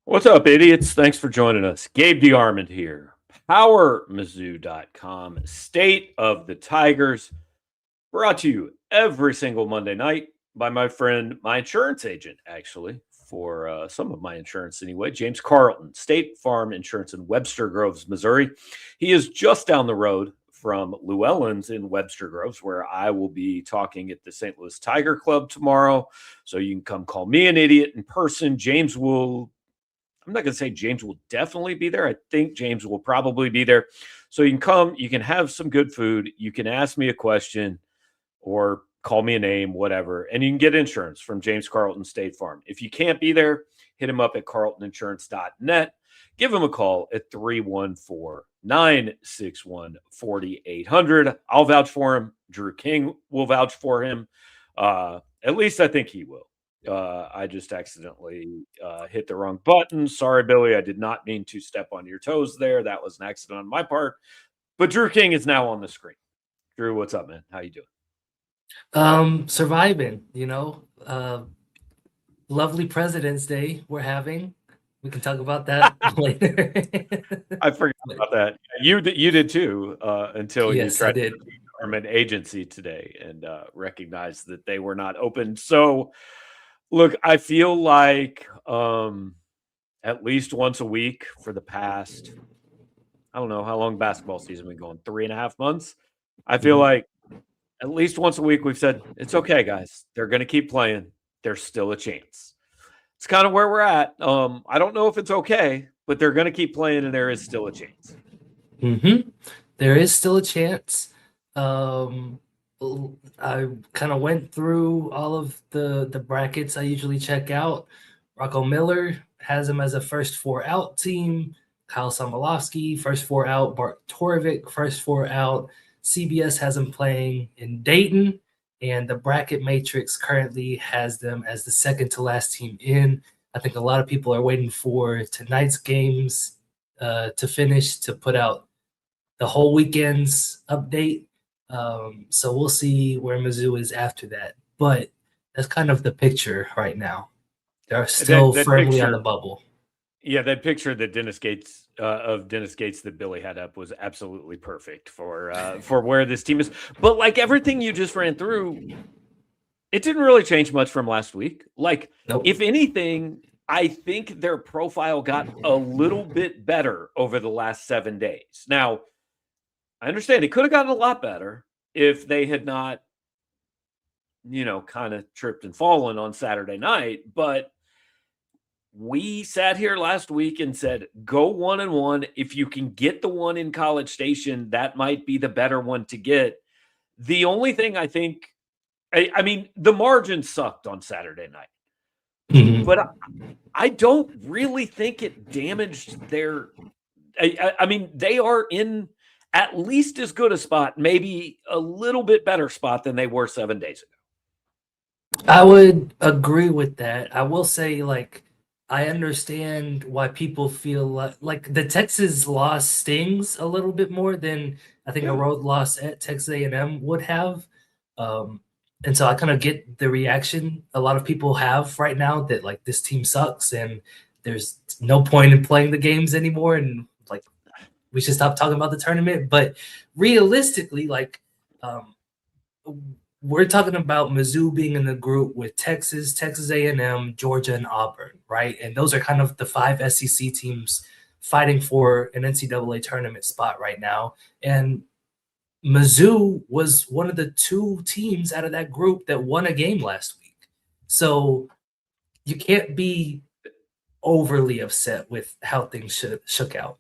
What's up, idiots? Thanks for joining us. Gabe DeArmond here. PowerMizzou.com. State of the Tigers. Brought to you every single Monday night by my friend, my insurance agent, actually, for some of my insurance anyway, James Carlton, State Farm Insurance in Webster Groves, Missouri. He is just down the road from Llewellyn's in Webster Groves, where I will be talking at the St. Louis Tiger Club tomorrow. So you can come call me an idiot in person. I'm not going to say James will definitely be there. I think James will probably be there. So you can come, you can have some good food, you can ask me a question or call me a name, whatever, and you can get insurance from James Carlton State Farm. If you can't be there, hit him up at carltoninsurance.net. Give him a call at 314-961-4800. I'll vouch for him. Drew King will vouch for him. At least I think he will. I just accidentally hit the wrong button. Sorry, Billy. I did not mean to step on your toes there. That was an accident on my part. But Drew King is now on the screen. Drew, what's up, man? How you doing? Surviving, lovely President's Day we're having. We can talk about that later. I forgot about that. You did too until you Yes, I tried did. to form an agency today and recognized that they were not open. So, look, I feel like at least once a week for the past, I don't know how long basketball season been going, 3.5 months. I feel like at least once a week we've said, it's okay, guys. They're going to keep playing. There's still a chance. It's kind of where we're at. I don't know if it's okay, but they're going to keep playing and there is still a chance. There is still a chance. I kind of went through all of the brackets I usually check out. Rocco Miller has him as a first four out team. Kyle Somolovsky, first four out. Bart Torvik, first four out. CBS has them playing in Dayton, and the bracket matrix currently has them as the second to last team in. I think a lot of people are waiting for tonight's games to finish to put out the whole weekend's update. So we'll see where Mizzou is after that. But that's kind of the picture right now. They're still That firmly on the picture, bubble. yeah, that picture that Dennis Gates of Dennis Gates that Billy had up was absolutely perfect for where this team is. But like everything you just ran through, it didn't really change much from last week. Like, Nope. if anything, I think their profile got a little bit better over the last 7 days. Now, I understand it could have gotten a lot better if they had not, kind of tripped and fallen on Saturday night, but we sat here last week and said, go 1-1. If you can get the one in College Station, that might be the better one to get. The only thing I think, I mean, the margin sucked on Saturday night, but I don't really think it damaged their. I mean, they are in at least as good a spot, maybe a little bit better spot than they were 7 days ago. I would agree with that. I will say, I understand why people feel like the Texas loss stings a little bit more than I think a Yeah. road loss at Texas A&M would have. And so I kind of get the reaction a lot of people have right now that like this team sucks and there's no point in playing the games anymore and like we should stop talking about the tournament. But realistically, um, we're talking about Mizzou being in the group with Texas, Texas A&M, Georgia, and Auburn, right? And those are kind of the 5 SEC teams fighting for an NCAA tournament spot right now. And Mizzou was one of the 2 teams out of that group that won a game last week. So you can't be overly upset with how things shook out.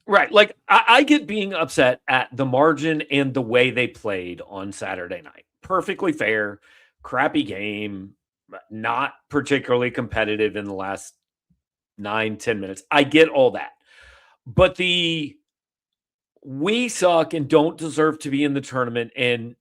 Right. Like, I get being upset at the margin and the way they played on Saturday night. Perfectly fair, crappy game, not particularly competitive in the last 9-10 minutes. I get all that. But we suck and don't deserve to be in the tournament and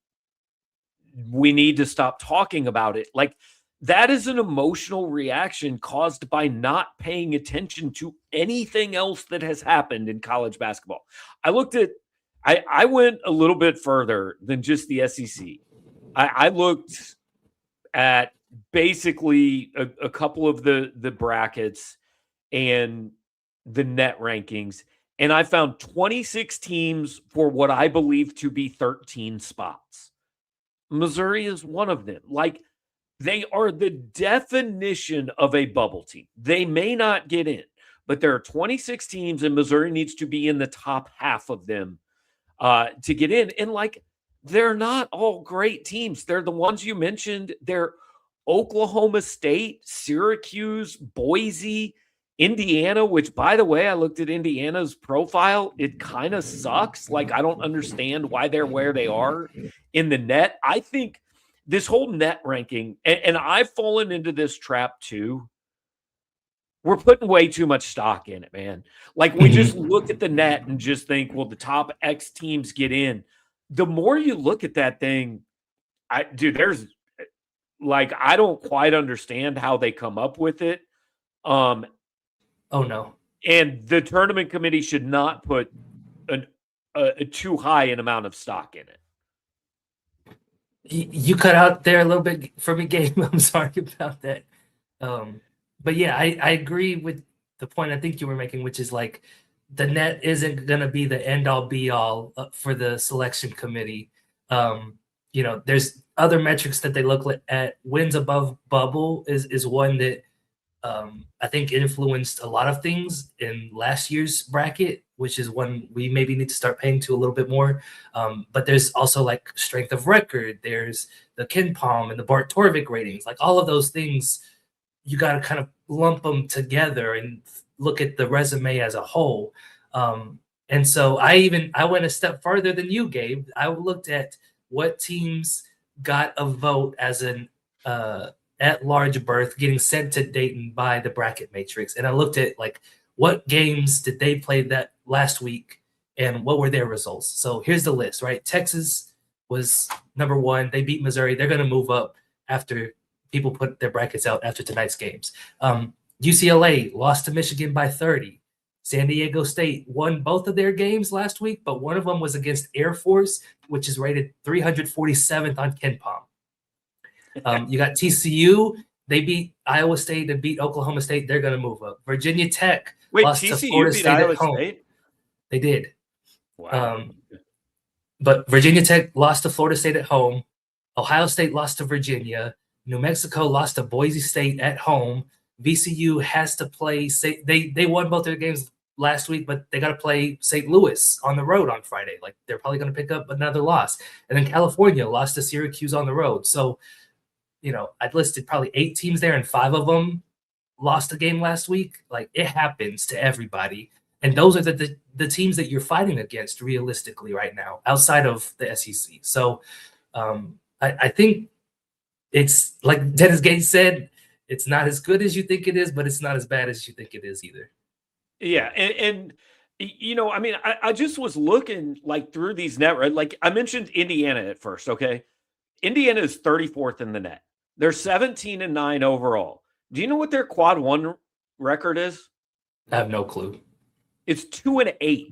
we need to stop talking about it. Like, that is an emotional reaction caused by not paying attention to anything else that has happened in college basketball. I went a little bit further than just the SEC. I looked at basically a couple of the brackets and the net rankings, and I found 26 teams for what I believe to be 13 spots. Missouri is one of them. Like, they are the definition of a bubble team. They may not get in, but there are 26 teams, and Missouri needs to be in the top half of them to get in. And like, they're not all great teams. They're the ones you mentioned. They're Oklahoma State, Syracuse, Boise, Indiana, which, by the way, I looked at Indiana's profile. It kind of sucks. Like, I don't understand why they're where they are in the net. I think this whole net ranking, and I've fallen into this trap too. We're putting way too much stock in it, man. Like, we just look at the net and just think, well, the top X teams get in. The more you look at that thing, there's like, I don't quite understand how they come up with it. Oh no. And the tournament committee should not put a too high an amount of stock in it. You cut out there a little bit for me, Gabe. I'm sorry about that. But yeah, I agree with the point I think you were making, which is like, the net isn't going to be the end all be all for the selection committee. There's other metrics that they look at. Wins above bubble is one that I think influenced a lot of things in last year's bracket, which is one we maybe need to start paying to a little bit more. But there's also like strength of record. There's the Ken Palm and the Bart Torvik ratings. Like, all of those things, you got to kind of lump them together and look at the resume as a whole. And so I went a step further than you, Gabe. I looked at what teams got a vote as an at-large berth getting sent to Dayton by the bracket matrix. And I looked at, like, what games did they play that last week and what were their results. So here's the list, right? Texas was number 1. They beat Missouri. They're going to move up after people put their brackets out after tonight's games. UCLA lost to Michigan by 30. San Diego State won both of their games last week, but one of them was against Air Force, which is rated 347th on Ken Palm. You got TCU. They beat Iowa State and beat Oklahoma State. They're going to move up. Virginia Tech lost TCU to Florida beat State Iowa at home. State? They did. Wow. But Virginia Tech lost to Florida State at home. Ohio State lost to Virginia. New Mexico lost to Boise State at home. VCU has to play. They won both their games last week, but they got to play St. Louis on the road on Friday. Like, they're probably going to pick up another loss. And then California lost to Syracuse on the road. So, I'd listed probably 8 teams there, and 5 of them lost a game last week. Like, it happens to everybody. And those are the teams that you're fighting against realistically right now, outside of the SEC. So I think it's, like Dennis Gates said, it's not as good as you think it is, but it's not as bad as you think it is either. Yeah. And I mean, I just was looking like through these net, right? Like, I mentioned Indiana at first. Okay. Indiana is 34th in the net. They're 17-9 overall. Do you know what their quad 1 record is? I have no clue. It's 2-8.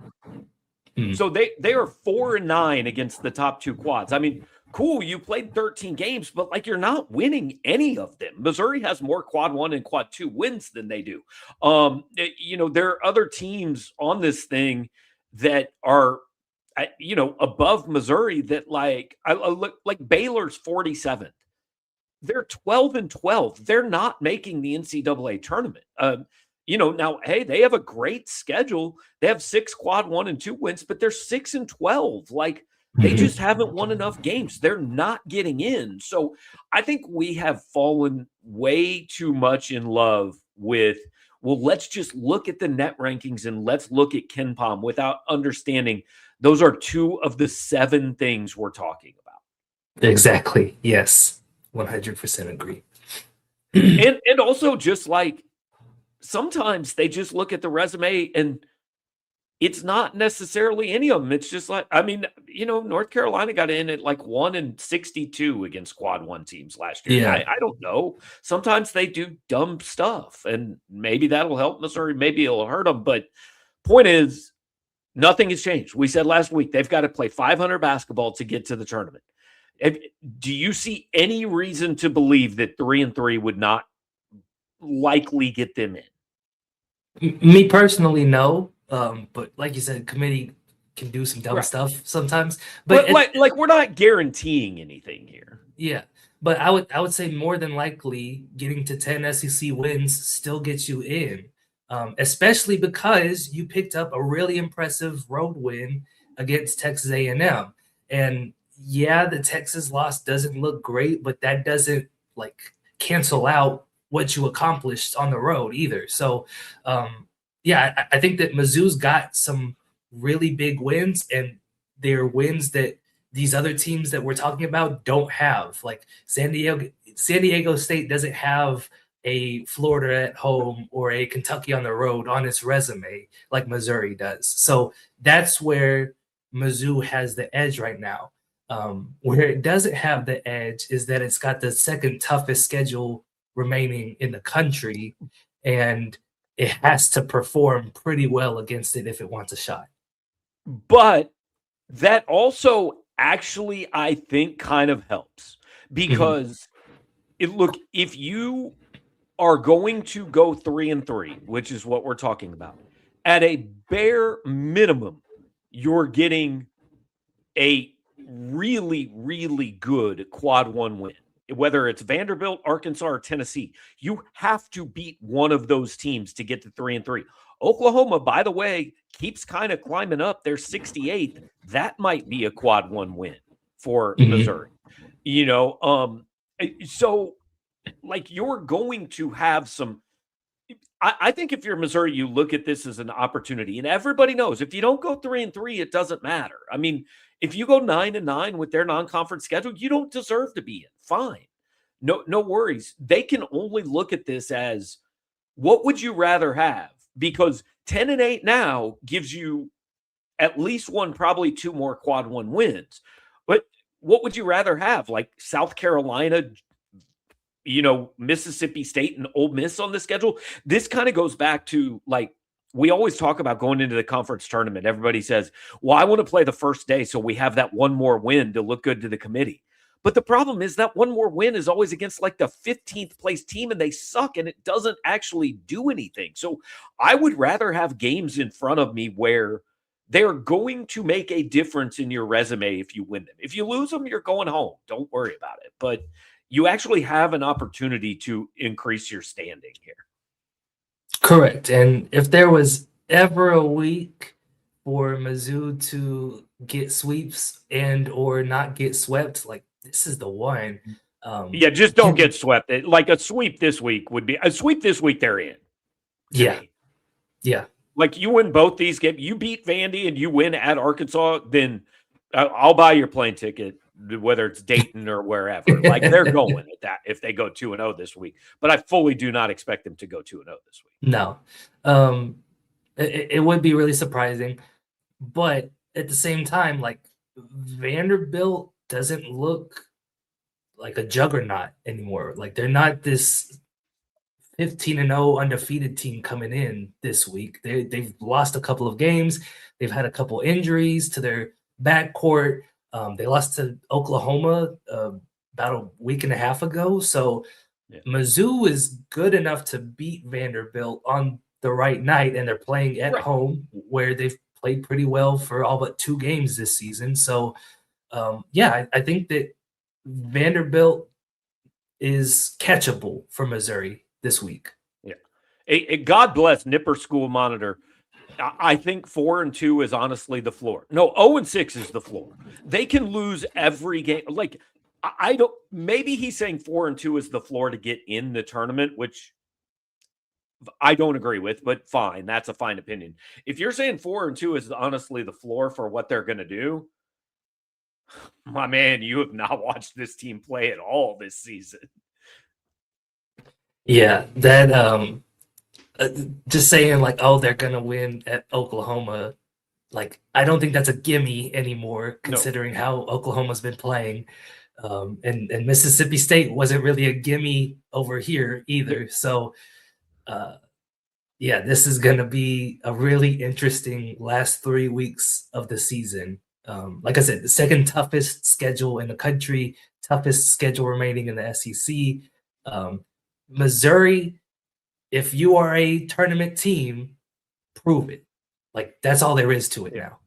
So they are 4-9 against the top 2 quads. I mean, cool, you played 13 games, but like, you're not winning any of them. Missouri has more quad 1 and quad 2 wins than they do. There are other teams on this thing that are, above Missouri that, like, I look like Baylor's 47th. They're 12-12. They're not making the NCAA tournament. Now, hey, they have a great schedule. They have 6 quad 1 and 2 wins, but they're 6-12. Like, they just haven't won enough games. They're not getting in. So I think we have fallen way too much in love with, well, let's just look at the net rankings and let's look at Ken Palm without understanding those are 2 of the 7 things we're talking about. Exactly. Yes. 100% agree. And also, just like, sometimes they just look at the resume and it's not necessarily any of them. It's just like, I mean, North Carolina got in at like 1-62 against quad 1 teams last year. Yeah. I don't know. Sometimes they do dumb stuff, and maybe that'll help Missouri. Maybe it'll hurt them. But point is, nothing has changed. We said last week, they've got to play 500 basketball to get to the tournament. Do you see any reason to believe that 3-3 would not likely get them in? Me personally, no. But like you said, committee can do some dumb Right. stuff sometimes. But like we're not guaranteeing anything here. Yeah, but I would say more than likely getting to 10 SEC wins still gets you in, especially because you picked up a really impressive road win against Texas A&M. And yeah, the Texas loss doesn't look great, but that doesn't like cancel out what you accomplished on the road either. So, yeah, I think that Mizzou's got some really big wins, and they're wins that these other teams that we're talking about don't have. Like San Diego State doesn't have a Florida at home or a Kentucky on the road on its resume like Missouri does. So that's where Mizzou has the edge right now. Where it doesn't have the edge is that it's got the second toughest schedule remaining in the country, and it has to perform pretty well against it if it wants a shot. But that also actually, I think, kind of helps because look, if you are going to go 3-3, which is what we're talking about, at a bare minimum, you're getting a really, really good quad one win. Whether it's Vanderbilt, Arkansas, or Tennessee, you have to beat one of those teams to get to 3-3. Oklahoma, by the way, keeps kind of climbing up. They're 68th. That might be a quad one win for Missouri. So like you're going to have some. I think if you're Missouri, you look at this as an opportunity, and everybody knows if you don't go 3-3, it doesn't matter. I mean, if you go 9-9 with their non-conference schedule, you don't deserve to be in. Fine, no worries. They can only look at this as what would you rather have? Because 10-8 now gives you at least one, probably two more quad one wins. But what would you rather have? Like South Carolina, Mississippi State and Ole Miss on the schedule? This kind of goes back to like we always talk about going into the conference tournament. Everybody says, well, I want to play the first day so we have that one more win to look good to the committee. But the problem is that one more win is always against like the 15th place team and they suck and it doesn't actually do anything. So I would rather have games in front of me where they're going to make a difference in your resume if you win them. If you lose them, you're going home. Don't worry about it. But you actually have an opportunity to increase your standing here. Correct. And if there was ever a week for Mizzou to get sweeps and or not get swept, like this is the one. Yeah, just don't get swept. Like a sweep this week would be a sweep this week. They're in. Yeah. Yeah. Like you win both these games, you beat Vandy and you win at Arkansas, then I'll buy your plane ticket, whether it's Dayton or wherever. Like they're going at that if they go 2-0 this week. But I fully do not expect them to go 2-0 this week. No. It would be really surprising. But at the same time, like Vanderbilt doesn't look like a juggernaut anymore. Like they're not this 15-0 undefeated team coming in this week. They've lost a couple of games. They've had a couple injuries to their backcourt. They lost to Oklahoma about a week and a half ago. So Mizzou is good enough to beat Vanderbilt on the right night, and they're playing at home where they've played pretty well for all but 2 games this season. So, I think that Vanderbilt is catchable for Missouri this week. Yeah. God bless Nipper School Monitor. I think 4-2 is honestly the floor. No, 0-6 is the floor. They can lose every game. Like, I don't, maybe he's saying 4-2 is the floor to get in the tournament, which I don't agree with, but fine. That's a fine opinion. If you're saying 4-2 is honestly the floor for what they're going to do, my man, you have not watched this team play at all this season. Yeah, that just saying like, oh, they're gonna win at Oklahoma. Like, I don't think that's a gimme anymore, considering how Oklahoma's been playing. And Mississippi State wasn't really a gimme over here either. So, this is gonna be a really interesting last 3 weeks of the season. Like I said, the second toughest schedule in the country, toughest schedule remaining in the SEC. Missouri if you are a tournament team, prove it. Like, that's all there is to it now.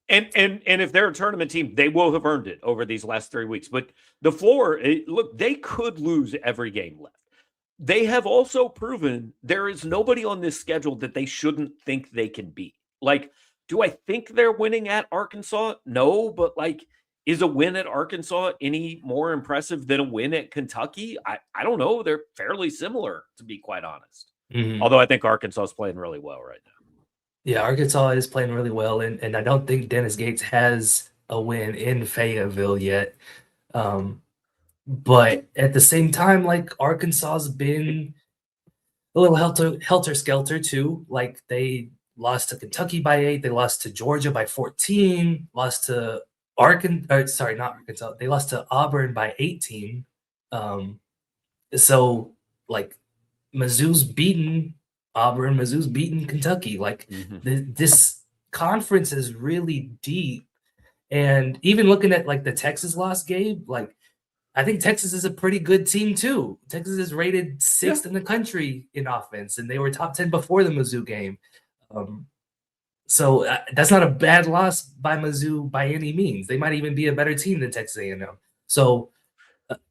And if they're a tournament team, they will have earned it over these last 3 weeks. But the floor, look, they could lose every game left. They have also proven there is nobody on this schedule that they shouldn't think they can beat. Like, do I think they're winning at Arkansas? No, but like, is a win at Arkansas any more impressive than a win at Kentucky? I don't know. They're fairly similar, to be quite honest. Although I think Arkansas is playing really well right now. Yeah, Arkansas is playing really well, and I don't think Dennis Gates has a win in Fayetteville yet. But at the same time, like, Arkansas's been a little helter-skelter too. Like, they lost to Kentucky by 8, they lost to Georgia by 14, lost to not Arkansas. They lost to Auburn by 18. So like, Mizzou's beaten Auburn, Mizzou's beaten Kentucky. Like, this conference is really deep. And even looking at like the Texas loss, Gabe, like, I think Texas is a pretty good team too. Texas is rated 6th in the country in offense, and they were top 10 before the Mizzou game. So that's not a bad loss by Mizzou by any means. They might even be a better team than Texas A&M. So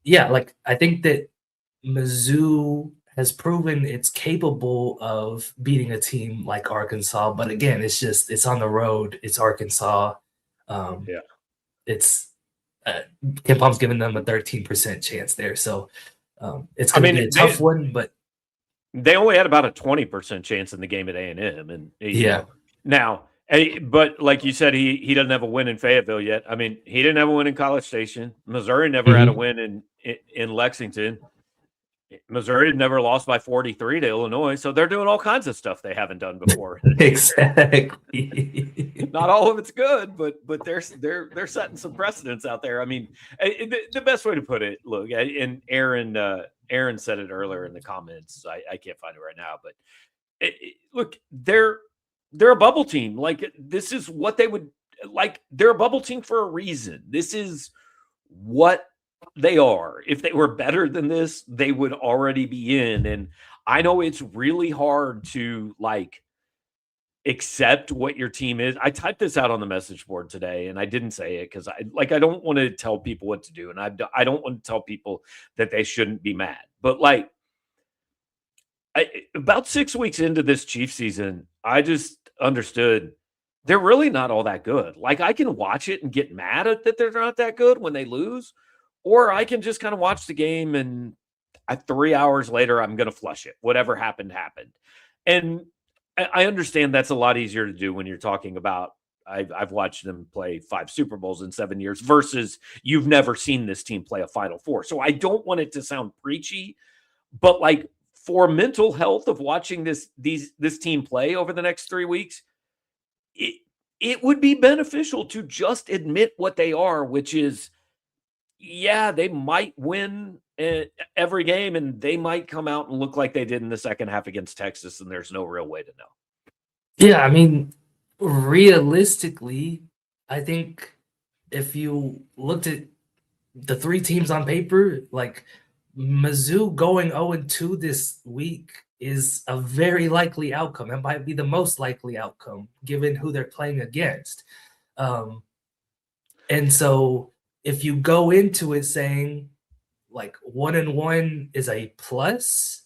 yeah, like, I think that Mizzou has proven it's capable of beating a team like Arkansas. But again, it's on the road. It's Arkansas. It's Ken Palm's giving them a 13% chance there. So it's going to be a tough one, but they only had about a 20% chance in the game at A&M. And yeah. Now, but like you said, he doesn't have a win in Fayetteville yet. I mean, he didn't have a win in College Station. Missouri never had a win in Lexington. Missouri never lost by 43 to Illinois, so they're doing all kinds of stuff they haven't done before. Exactly. Not all of it's good, but they're setting some precedents out there. I mean, the best way to put it, look, and Aaron said it earlier in the comments. I can't find it right now, but look, they're a bubble team. Like, this is what they would like. They're a bubble team for a reason. This is what they are. If they were better than this, they would already be in. And I know it's really hard to like accept what your team is. I typed this out on the message board today, and I didn't say it because I don't want to tell people what to do, and I don't want to tell people that they shouldn't be mad. But like, about 6 weeks into this Chiefs season, I just understood they're really not all that good. Like, I can watch it and get mad at that they're not that good when they lose, or I can just kind of watch the game and 3 hours later, I'm going to flush it. Whatever happened, happened. And I understand that's a lot easier to do when you're talking about, I've watched them play 5 Super Bowls in 7 years versus you've never seen this team play a Final Four. So I don't want it to sound preachy, but like, for mental health of watching this team play over the next 3 weeks, it would be beneficial to just admit what they are, which is, yeah, they might win every game, and they might come out and look like they did in the second half against Texas, and there's no real way to know. Yeah, I mean, realistically, I think if you looked at the 3 teams on paper, like, Mizzou going 0-2 this week is a very likely outcome. It might be the most likely outcome given who they're playing against. And so if you go into it saying like 1-1 is a plus,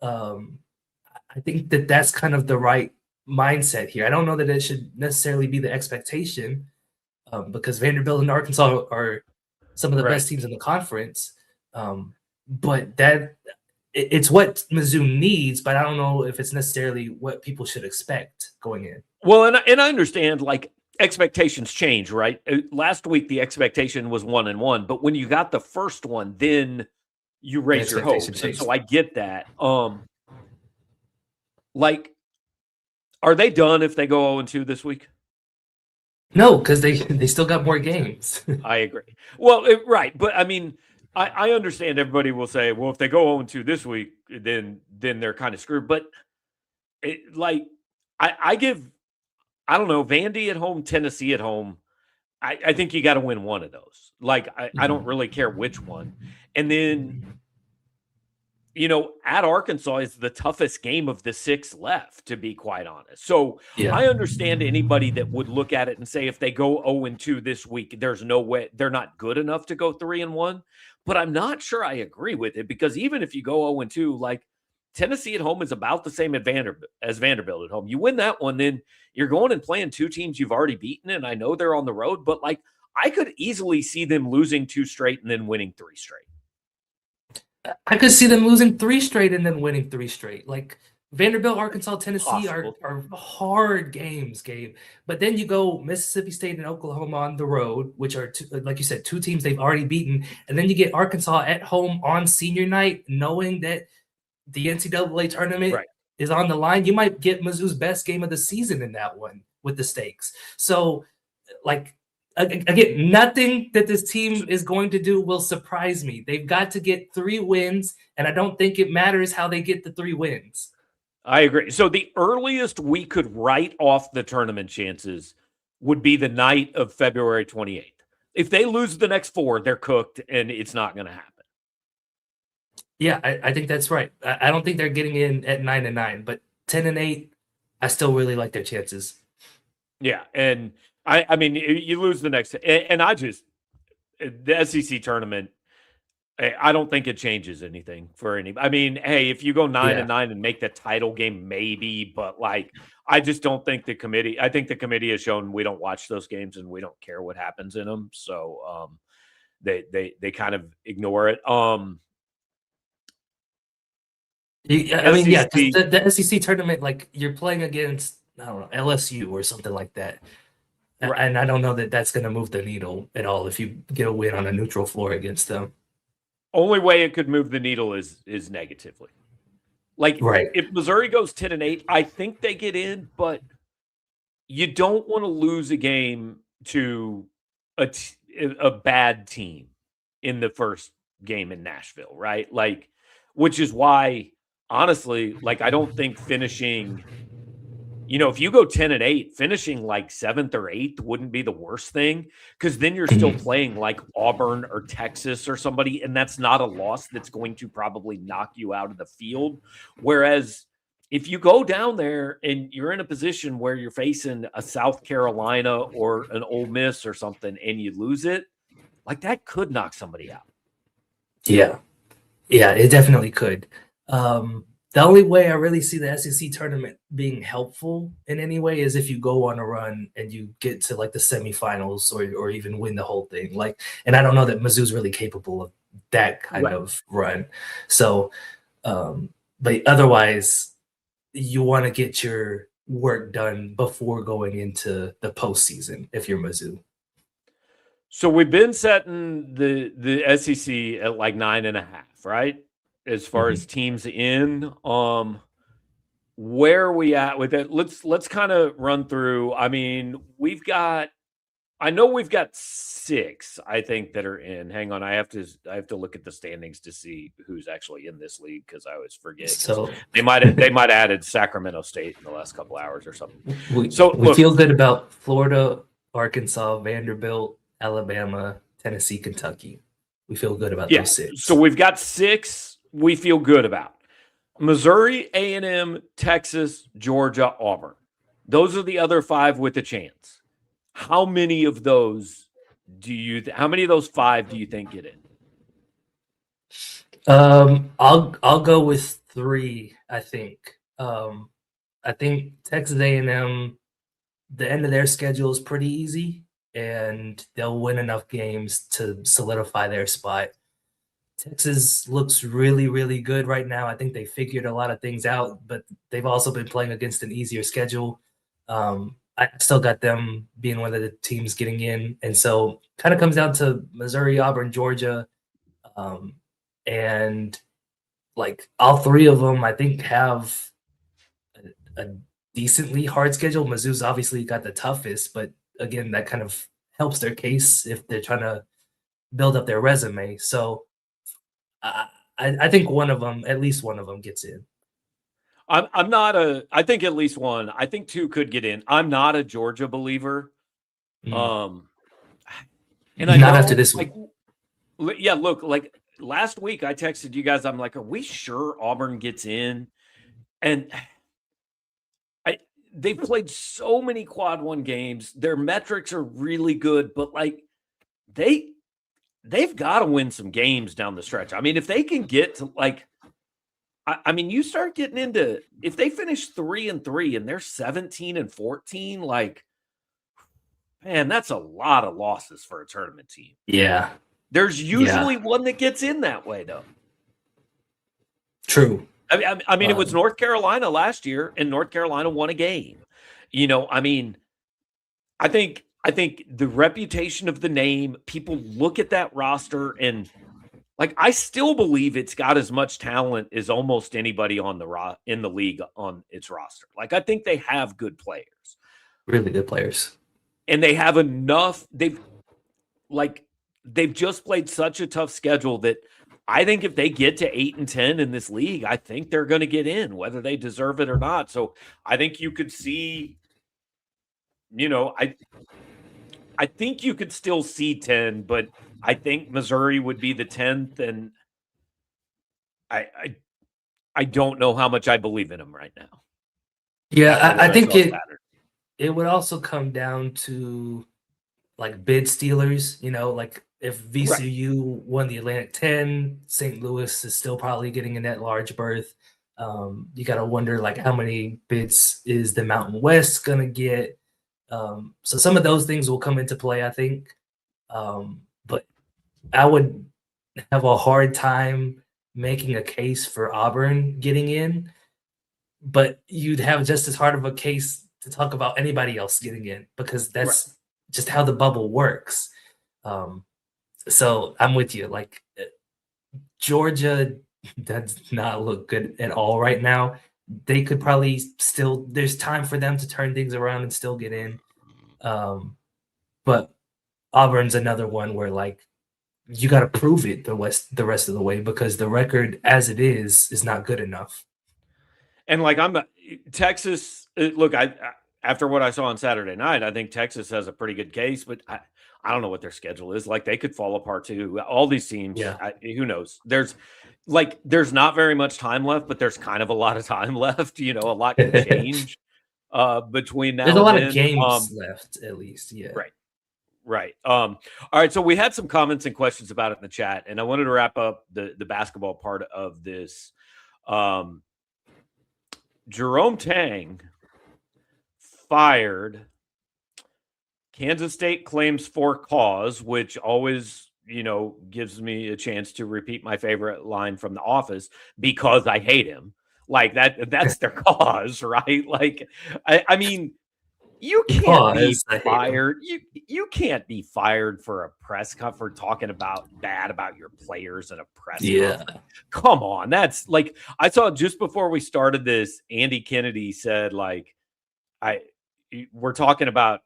I think that that's kind of the right mindset here. I don't know that it should necessarily be the expectation, because Vanderbilt and Arkansas are some of the best teams in the conference. But that it's what Mizzou needs, but I don't know if it's necessarily what people should expect going in. Well, and I understand, like, expectations change, right? Last week the expectation was 1-1, but when you got the first one, then you raise your hopes. And so I get that. Like, are they done if they go 0-2 this week? No, because they still got more games. I agree. Well, right, but I mean, I understand everybody will say, well, if they go 0-2 this week, then they're kind of screwed. But I don't know, Vandy at home, Tennessee at home. I think you got to win one of those. Like, I don't really care which one. And then at Arkansas is the toughest game of the 6 left, to be quite honest. So Yeah. I understand anybody that would look at it and say if they go 0-2 this week, there's no way they're not good enough to go 3-1. But I'm not sure I agree with it, because even if you go 0-2, like Tennessee at home is about the same as Vanderbilt at home. You win that one, then you're going and playing 2 teams you've already beaten, and I know they're on the road, but like I could easily see them losing 2 straight and then winning 3 straight. I could see them losing 3 straight and then winning 3 straight. Like Vanderbilt, Arkansas, Tennessee are hard games, Gabe. But then you go Mississippi State and Oklahoma on the road, which are, like you said, 2 teams they've already beaten. And then you get Arkansas at home on senior night, knowing that the NCAA tournament is on the line. You might get Mizzou's best game of the season in that one with the stakes. So, like, again, nothing that this team is going to do will surprise me. They've got to get 3 wins, and I don't think it matters how they get the 3 wins. I agree. So the earliest we could write off the tournament chances would be the night of February 28th. If they lose the next 4, they're cooked, and it's not going to happen. Yeah, I think that's right. I don't think they're getting in at 9-9, but 10-8, I still really like their chances. Yeah, and I mean, you lose the next, and the SEC tournament, I don't think it changes anything for any. I mean, hey, if you go 9-9 and make the title game, maybe, but like, I just don't think the committee. I think the committee has shown we don't watch those games and we don't care what happens in them, so they kind of ignore it. I mean, yeah, the SEC tournament, like you're playing against, I don't know, LSU or something like that. Right. And I don't know that that's going to move the needle at all if you get a win on a neutral floor against them. Only way it could move the needle is negatively. Like, if Missouri goes 10-8, I think they get in, but you don't want to lose a game to a bad team in the first game in Nashville, right? Like, which is why, honestly, like, I don't think finishing – if you go 10-8, finishing like 7th or 8th wouldn't be the worst thing, because then you're still playing like Auburn or Texas or somebody, and that's not a loss that's going to probably knock you out of the field. Whereas if you go down there and you're in a position where you're facing a South Carolina or an Ole Miss or something and you lose it, like that could knock somebody out. Yeah, it definitely could. The only way I really see the SEC tournament being helpful in any way is if you go on a run and you get to like the semifinals or even win the whole thing. Like, and I don't know that Mizzou's really capable of that kind of run. So, but otherwise, you want to get your work done before going into the postseason if you're Mizzou. So we've been setting the SEC at like 9.5, right? As far as teams in, where are we at with it? Let's kind of run through. I mean, I know we've got 6, I think, that are in. Hang on, I have to look at the standings to see who's actually in this league, because I always forget. So they might have added Sacramento State in the last couple hours or something. We feel good about Florida, Arkansas, Vanderbilt, Alabama, Tennessee, Kentucky. We feel good about those 6. So we've got 6 we feel good about. Missouri, A&M, Texas, Georgia, Auburn. Those are the other 5 with a chance. How many of those how many of those 5 do you think get in? I'll go with 3, I think. I think Texas A&M, the end of their schedule is pretty easy, and they'll win enough games to solidify their spot. Texas looks really, really good right now. I think they figured a lot of things out, but they've also been playing against an easier schedule. I still got them being one of the teams getting in. And so kind of comes down to Missouri, Auburn, Georgia. And like all 3 of them, I think, have a decently hard schedule. Mizzou's obviously got the toughest, but again, that kind of helps their case if they're trying to build up their resume. So I think at least one of them gets in. I think at least one. I think 2 could get in. I'm not a Georgia believer. And I not after this week. Yeah, look, like last week I texted you guys. I'm like, are we sure Auburn gets in? And they've played so many quad one games. Their metrics are really good, but like they've got to win some games down the stretch. I mean, if they can get to like, I mean, you start getting into if they finish 3-3 and they're 17-14, like, man, that's a lot of losses for a tournament team. Yeah. There's usually one that gets in that way, though. True. I mean, it was North Carolina last year, and North Carolina won a game. You know, I mean, I think the reputation of the name, people look at that roster, and like I still believe it's got as much talent as almost anybody on in the league on its roster. Like I think they have good players, really good players, and they have enough. They've just played such a tough schedule that I think if they get to 8-10 in this league, I think they're going to get in, whether they deserve it or not. So I think you could see, you know, I think you could still see 10, but I think Missouri would be the 10th, and I don't know how much I believe in them right now. Yeah, I think it would also come down to like bid stealers, you know, like if VCU won the Atlantic 10, St. Louis is still probably getting a net large berth. You got to wonder like how many bids is the Mountain West going to get? So some of those things will come into play, I think. But I would have a hard time making a case for Auburn getting in, but you'd have just as hard of a case to talk about anybody else getting in because that's just how the bubble works. So I'm with you. Like Georgia does not look good at all right now. They could probably still, there's time for them to turn things around and still get in. But Auburn's another one where like you got to prove it the rest of the way because the record as it is not good enough. And like Texas, look, after what I saw on Saturday night, I think Texas has a pretty good case, but I don't know what their schedule is. Like they could fall apart too. All these teams, who knows? There's not very much time left, but there's kind of a lot of time left. You know, a lot can change between now. There's a lot of games left, at least. Yeah. Right. All right. So we had some comments and questions about it in the chat, and I wanted to wrap up the basketball part of this. Jerome Tang fired. Kansas State claims for cause, which always, you know, gives me a chance to repeat my favorite line from The Office, because I hate him. Like that's their cause, right? Like, I mean, you can't be fired. You can't be fired for a press conference talking bad about your players in a press conference. Come on. That's like, I saw just before we started this, Andy Kennedy said, like, we're talking about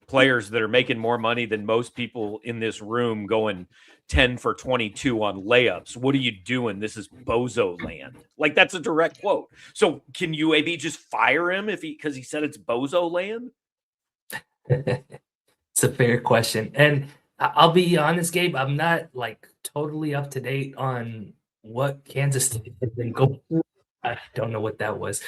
players that are making more money than most people in this room going 10 for 22 on layups. What are you doing? This is bozo land. Like, that's a direct quote. So can UAB just fire him because he said it's bozo land? It's a fair question. And I'll be honest, Gabe, I'm not like totally up to date on what Kansas State has been going through. I don't know what that was.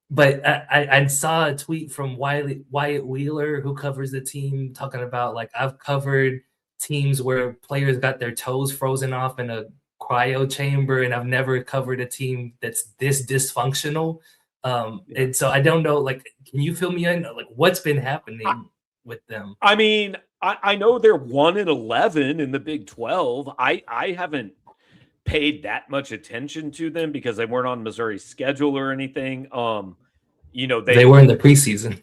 But I saw a tweet from Wyatt Wheeler, who covers the team, talking about, like, I've covered teams where players got their toes frozen off in a cryo chamber, and I've never covered a team that's this dysfunctional. And so I don't know, like, can you fill me in? Like, what's been happening with them? I mean, I know they're 1-11 in the Big 12. I haven't paid that much attention to them because they weren't on Missouri's schedule or anything. You know, they were in the preseason.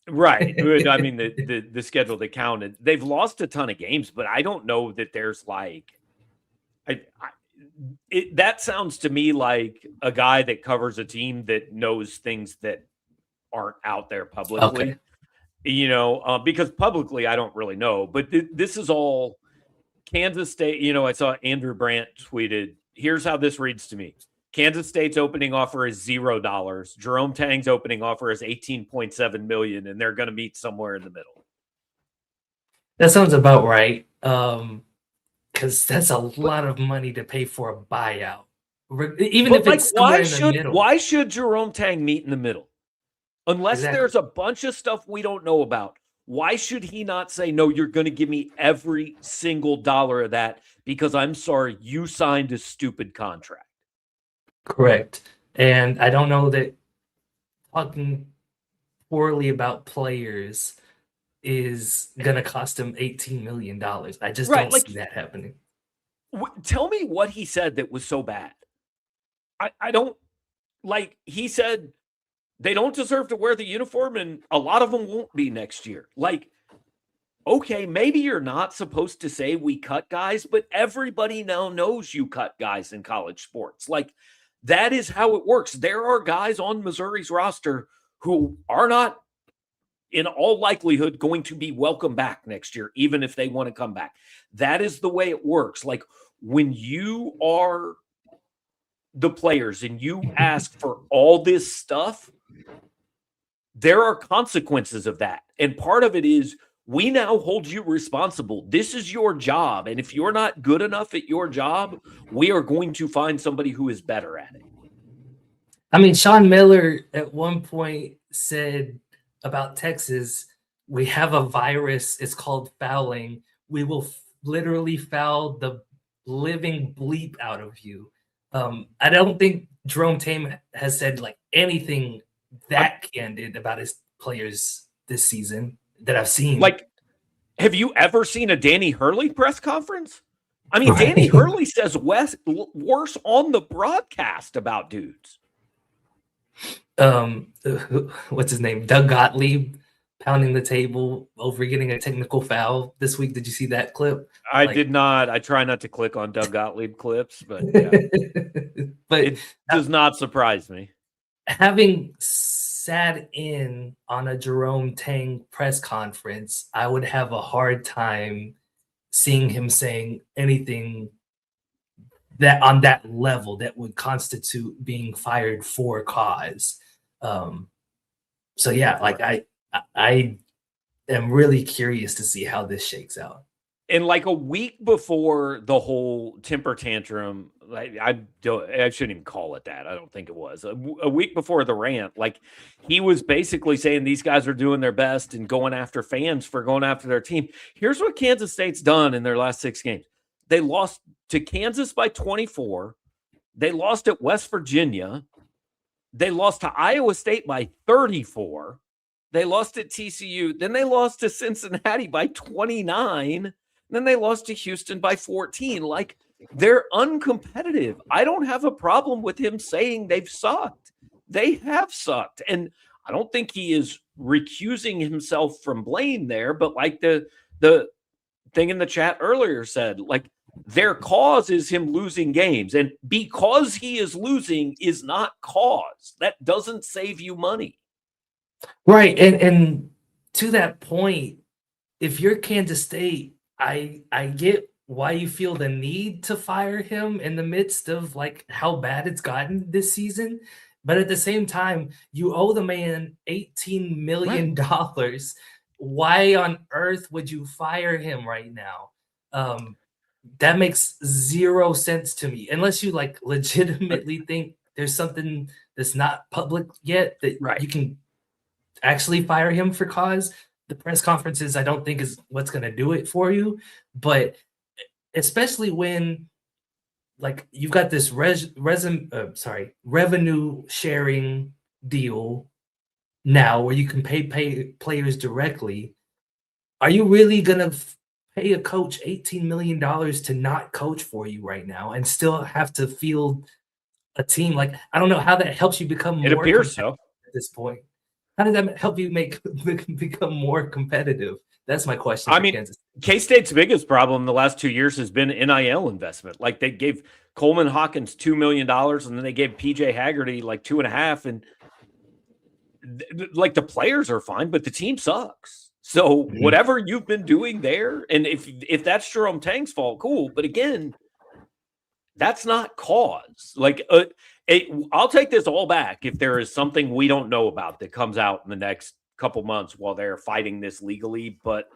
Right. I mean, the schedule that counted. They've lost a ton of games, but I don't know that there's like that sounds to me like a guy that covers a team that knows things that aren't out there publicly. Okay. You know, because publicly I don't really know, but this is all Kansas State. You know, I saw Andrew Brandt tweeted, here's how this reads to me. Kansas State's opening offer is $0. Jerome Tang's opening offer is $18.7 million, and they're going to meet somewhere in the middle. That sounds about right. because that's a lot of money to pay for a buyout. Even But if like, it's somewhere in the middle. why should Jerome Tang meet in the middle? Unless Exactly. there's a bunch of stuff we don't know about, why should he not say, no, you're going to give me every single dollar of that because I'm sorry, you signed a stupid contract? Correct. And I don't know that talking poorly about players is going to cost him $18 million. I just Right, don't like, see that happening. Tell me what he said that was so bad. I don't, like, he said they don't deserve to wear the uniform and a lot of them won't be next year. Like, okay, maybe you're not supposed to say we cut guys, but everybody now knows you cut guys in college sports. Like, that is how it works. There are guys on Missouri's roster who are not, in all likelihood, going to be welcome back next year, even if they want to come back. That is the way it works. Like, when you are the players and you ask for all this stuff, there are consequences of that. And part of it is we now hold you responsible. This is your job. And if you're not good enough at your job, we are going to find somebody who is better at it. I mean, Sean Miller at one point said about Texas, we have a virus. It's called fouling. We will literally foul the living bleep out of you. I don't think Jerome Tang has said like anything that candid about his players this season that I've seen. Like, have you ever seen a Danny Hurley press conference? I mean, Danny Hurley says worse on the broadcast about dudes. What's his name? Doug Gottlieb pounding the table over getting a technical foul this week. Did you see that clip? I did not. I try not to click on Doug Gottlieb clips, but yeah. But it does not surprise me. Having sat in on a Jerome Tang press conference, I would have a hard time seeing him saying anything that on that level that would constitute being fired for cause. So yeah, like I am really curious to see how this shakes out. And like a week before the whole temper tantrum, like I shouldn't even call it that. I don't think it was a week before the rant. Like, he was basically saying these guys are doing their best and going after fans for going after their team. Here's what Kansas State's done in their last 6 games. They lost to Kansas by 24. They lost at West Virginia. They lost to Iowa State by 34. They lost at TCU. Then they lost to Cincinnati by 29. Then they lost to Houston by 14. Like, they're uncompetitive. I don't have a problem with him saying they've sucked. They have sucked. And I don't think he is recusing himself from blame there. But like the thing in the chat earlier said, like, their cause is him losing games. And because he is losing is not cause. That doesn't save you money. Right. And to that point, if you're Kansas State, I get why you feel the need to fire him in the midst of like how bad it's gotten this season. But at the same time, you owe the man $18 million. Right. Why on earth would you fire him right now? That makes zero sense to me, unless you like legitimately think there's something that's not public yet that you can actually fire him for cause. The press conferences, I don't think, is what's going to do it for you. But especially when, like, you've got this revenue sharing deal now where you can pay players directly. Are you really going to pay a coach $18 million to not coach for you right now and still have to field a team? Like, I don't know how that helps you become more. It appears so at this point. How did that help you become more competitive? That's my question. I mean, K-State's biggest problem the last 2 years has been NIL investment. Like, they gave Coleman Hawkins $2 million, and then they gave PJ Haggerty like $2.5 million. And like, the players are fine, but the team sucks. So whatever you've been doing there, and if that's Jerome Tang's fault, cool. But again, that's not cause. Like, I'll take this all back if there is something we don't know about that comes out in the next couple months while they're fighting this legally. But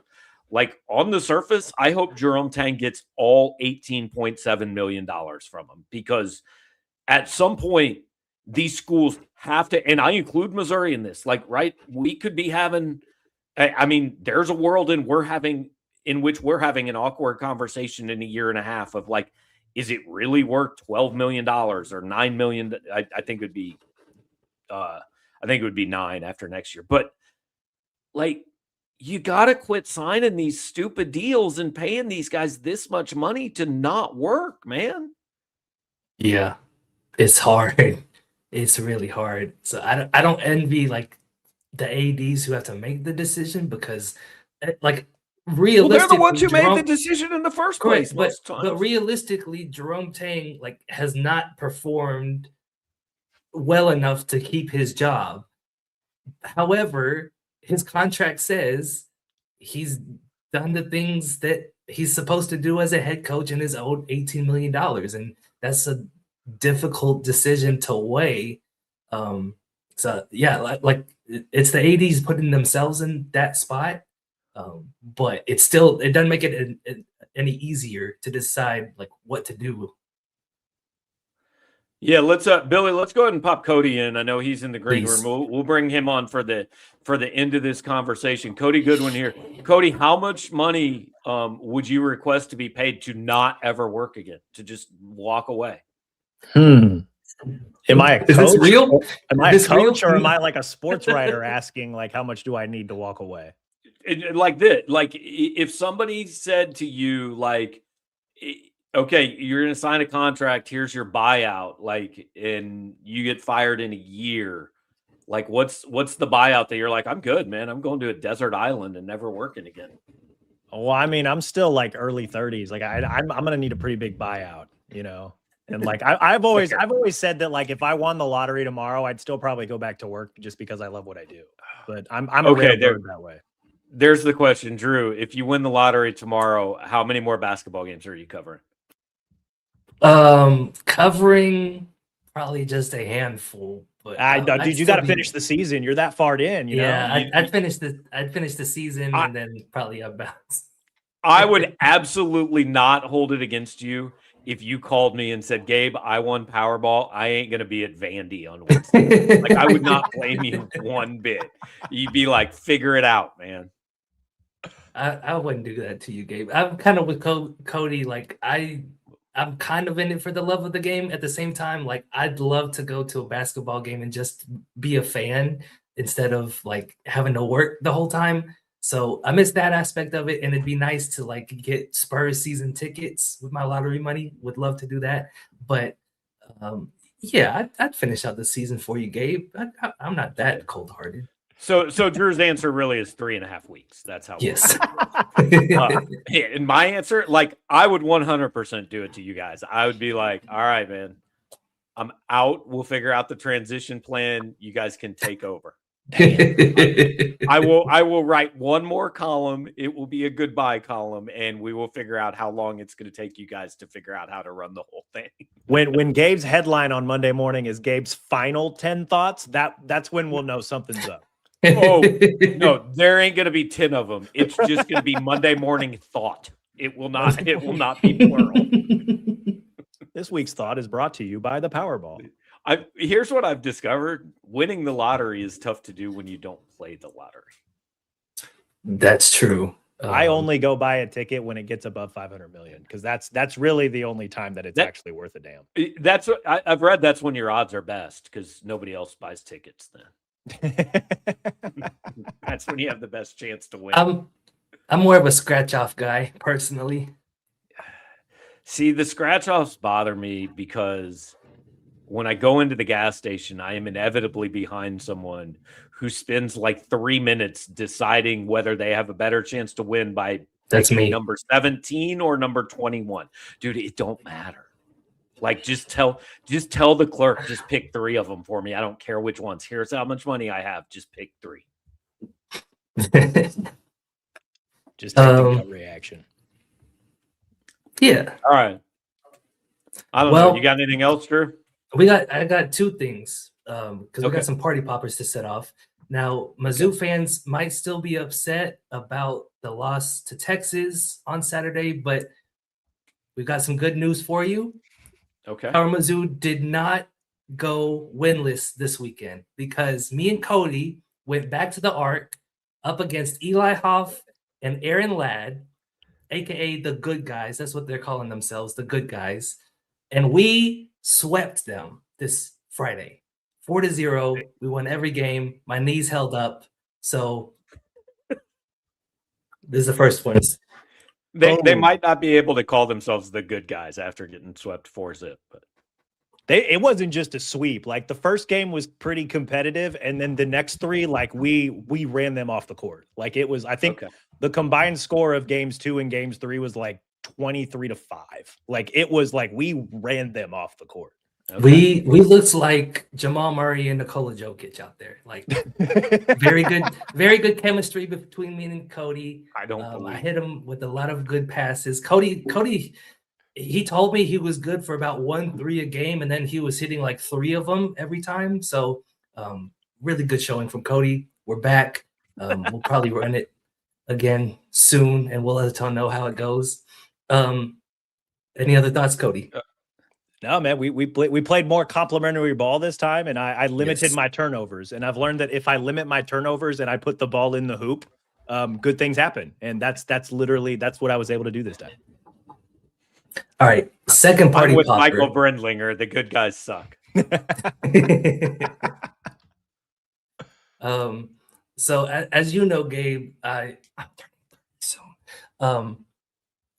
Like on the surface, I hope Jerome Tang gets all $18.7 million from him, because at some point these schools have to, and I include Missouri in this, like, right, we could be having, I mean, there's a world in which we're having an awkward conversation in a year and a half of like, is it really worth $12 million or $9 million? I think it would be, I think it would be 9 after next year. But like, you got to quit signing these stupid deals and paying these guys this much money to not work, man. Yeah, it's hard. It's really hard. So I don't envy like the ADs who have to make the decision, because like realistically, they're the ones who made the decision in the first place. But realistically, Jerome Tang like has not performed well enough to keep his job. However, his contract says he's done the things that he's supposed to do as a head coach and is owed $18 million. And that's a difficult decision to weigh. So yeah, like it's the ADs putting themselves in that spot. But it doesn't make it any easier to decide like what to do. Yeah, let's Billy, let's go ahead and pop Cody in. I know he's in the green room. We'll bring him on for the end of this conversation. Cody Goodwin here. Cody, how much money would you request to be paid to not ever work again, to just walk away? Am I a coach? Is this real? Am I a coach, or am I like a sports writer asking like how much do I need to walk away? Like this, like if somebody said to you like, okay, you're going to sign a contract, here's your buyout, like, and you get fired in a year. Like, what's the buyout that you're like, I'm good, man. I'm going to a desert island and never working again. Well, I mean, I'm still like early 30s. Like I'm going to need a pretty big buyout, you know? And like, I've always said that like, if I won the lottery tomorrow, I'd still probably go back to work just because I love what I do. But I'm okay there that way. There's the question, Drew. If you win the lottery tomorrow, how many more basketball games are you covering? Covering probably just a handful. But dude, you got to finish the season. You're that far in, you know. Yeah, I'd finish the season and then probably bounce. I would absolutely not hold it against you if you called me and said, Gabe, I won Powerball. I ain't gonna be at Vandy on Wednesday. Like, I would not blame you one bit. You'd be like, figure it out, man. I wouldn't do that to you, Gabe. I'm kind of with Cody. Like I'm kind of in it for the love of the game. At the same time, like I'd love to go to a basketball game and just be a fan instead of like having to work the whole time. So I miss that aspect of it, and it'd be nice to like get Spurs season tickets with my lottery money. Would love to do that, but yeah, I'd finish out the season for you, Gabe. I'm not that cold-hearted. So Drew's answer really is 3.5 weeks. That's how. Yes. And my answer, like, I would 100% do it to you guys. I would be like, all right, man, I'm out. We'll figure out the transition plan. You guys can take over. I will write one more column. It will be a goodbye column, and we will figure out how long it's going to take you guys to figure out how to run the whole thing. When Gabe's headline on Monday morning is Gabe's final 10 thoughts, that's when we'll know something's up. Oh, no, there ain't going to be 10 of them. It's just going to be Monday morning thought. It will not be plural. This week's thought is brought to you by the Powerball. Here's what I've discovered. Winning the lottery is tough to do when you don't play the lottery. That's true. I only go buy a ticket when it gets above 500 million, because that's really the only time that it's actually worth a damn. That's what I've read. That's when your odds are best, because nobody else buys tickets then. That's when you have the best chance to win. I'm more of a scratch off guy personally. See, the scratch offs bother me because when I go into the gas station, I am inevitably behind someone who spends like 3 minutes deciding whether they have a better chance to win by number 17 or number 21. Dude, it don't matter. Like, just tell the clerk, just pick 3 of them for me. I don't care which ones. Here's how much money I have. Just pick 3. Just take the gut reaction. Yeah. All right. I don't know. You got anything else, Drew? I got 2 things because we got some party poppers to set off. Now, Mizzou fans might still be upset about the loss to Texas on Saturday, but we've got some good news for you. Okay. Our Mizzou did not go winless this weekend because me and Cody went back to the Arc up against Eli Hoff and Aaron Ladd, aka the good guys. That's what they're calling themselves, the good guys. And we swept them this Friday. 4-0. We won every game. My knees held up. So this is the first one. They might not be able to call themselves the good guys after getting swept 4-0, but it wasn't just a sweep. Like the first game was pretty competitive, and then the next three, like we ran them off the court. Like it was, I think the combined score of games 2 and games 3 was like 23-5. Like it was like we ran them off the court. Okay. We looked like Jamal Murray and Nikola Jokic out there. Like very good chemistry between me and Cody. I hit him with a lot of good passes. Cody, he told me he was good for about 1-3 a game, and then he was hitting like 3 of them every time. So really good showing from Cody. We're back. We'll probably run it again soon, and we'll let y'all know how it goes. Any other thoughts, Cody? No, man, we played more complimentary ball this time, and I limited my turnovers. And I've learned that if I limit my turnovers and I put the ball in the hoop, good things happen. And that's what I was able to do this time. All right, second party with popper. Michael Brendlinger, the good guys suck. So as you know, Gabe, I'm turning 30 soon.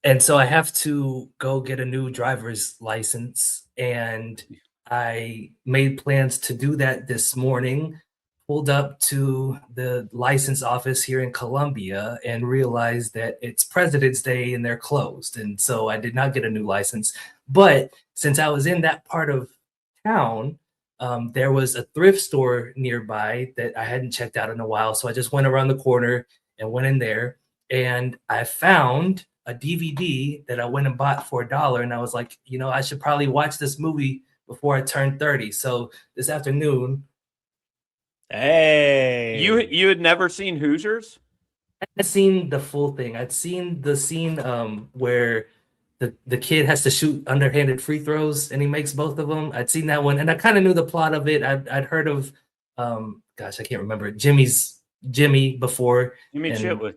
And so I have to go get a new driver's license, and I made plans to do that this morning. Pulled up to the license office here in Columbia and realized that it's President's Day and they're closed. And so I did not get a new license. But since I was in that part of town, there was a thrift store nearby that I hadn't checked out in a while. So I just went around the corner and went in there, and I found a DVD that I went and bought for $1. And I was like, I should probably watch this movie before I turn 30. So this afternoon. Hey, you had never seen Hoosiers? I'd seen the full thing. I'd seen the scene where the kid has to shoot underhanded free throws and he makes both of them. I'd seen that one, and I kind of knew the plot of it. I'd heard of I can't remember Jimmy before. Jimmy Chitwood.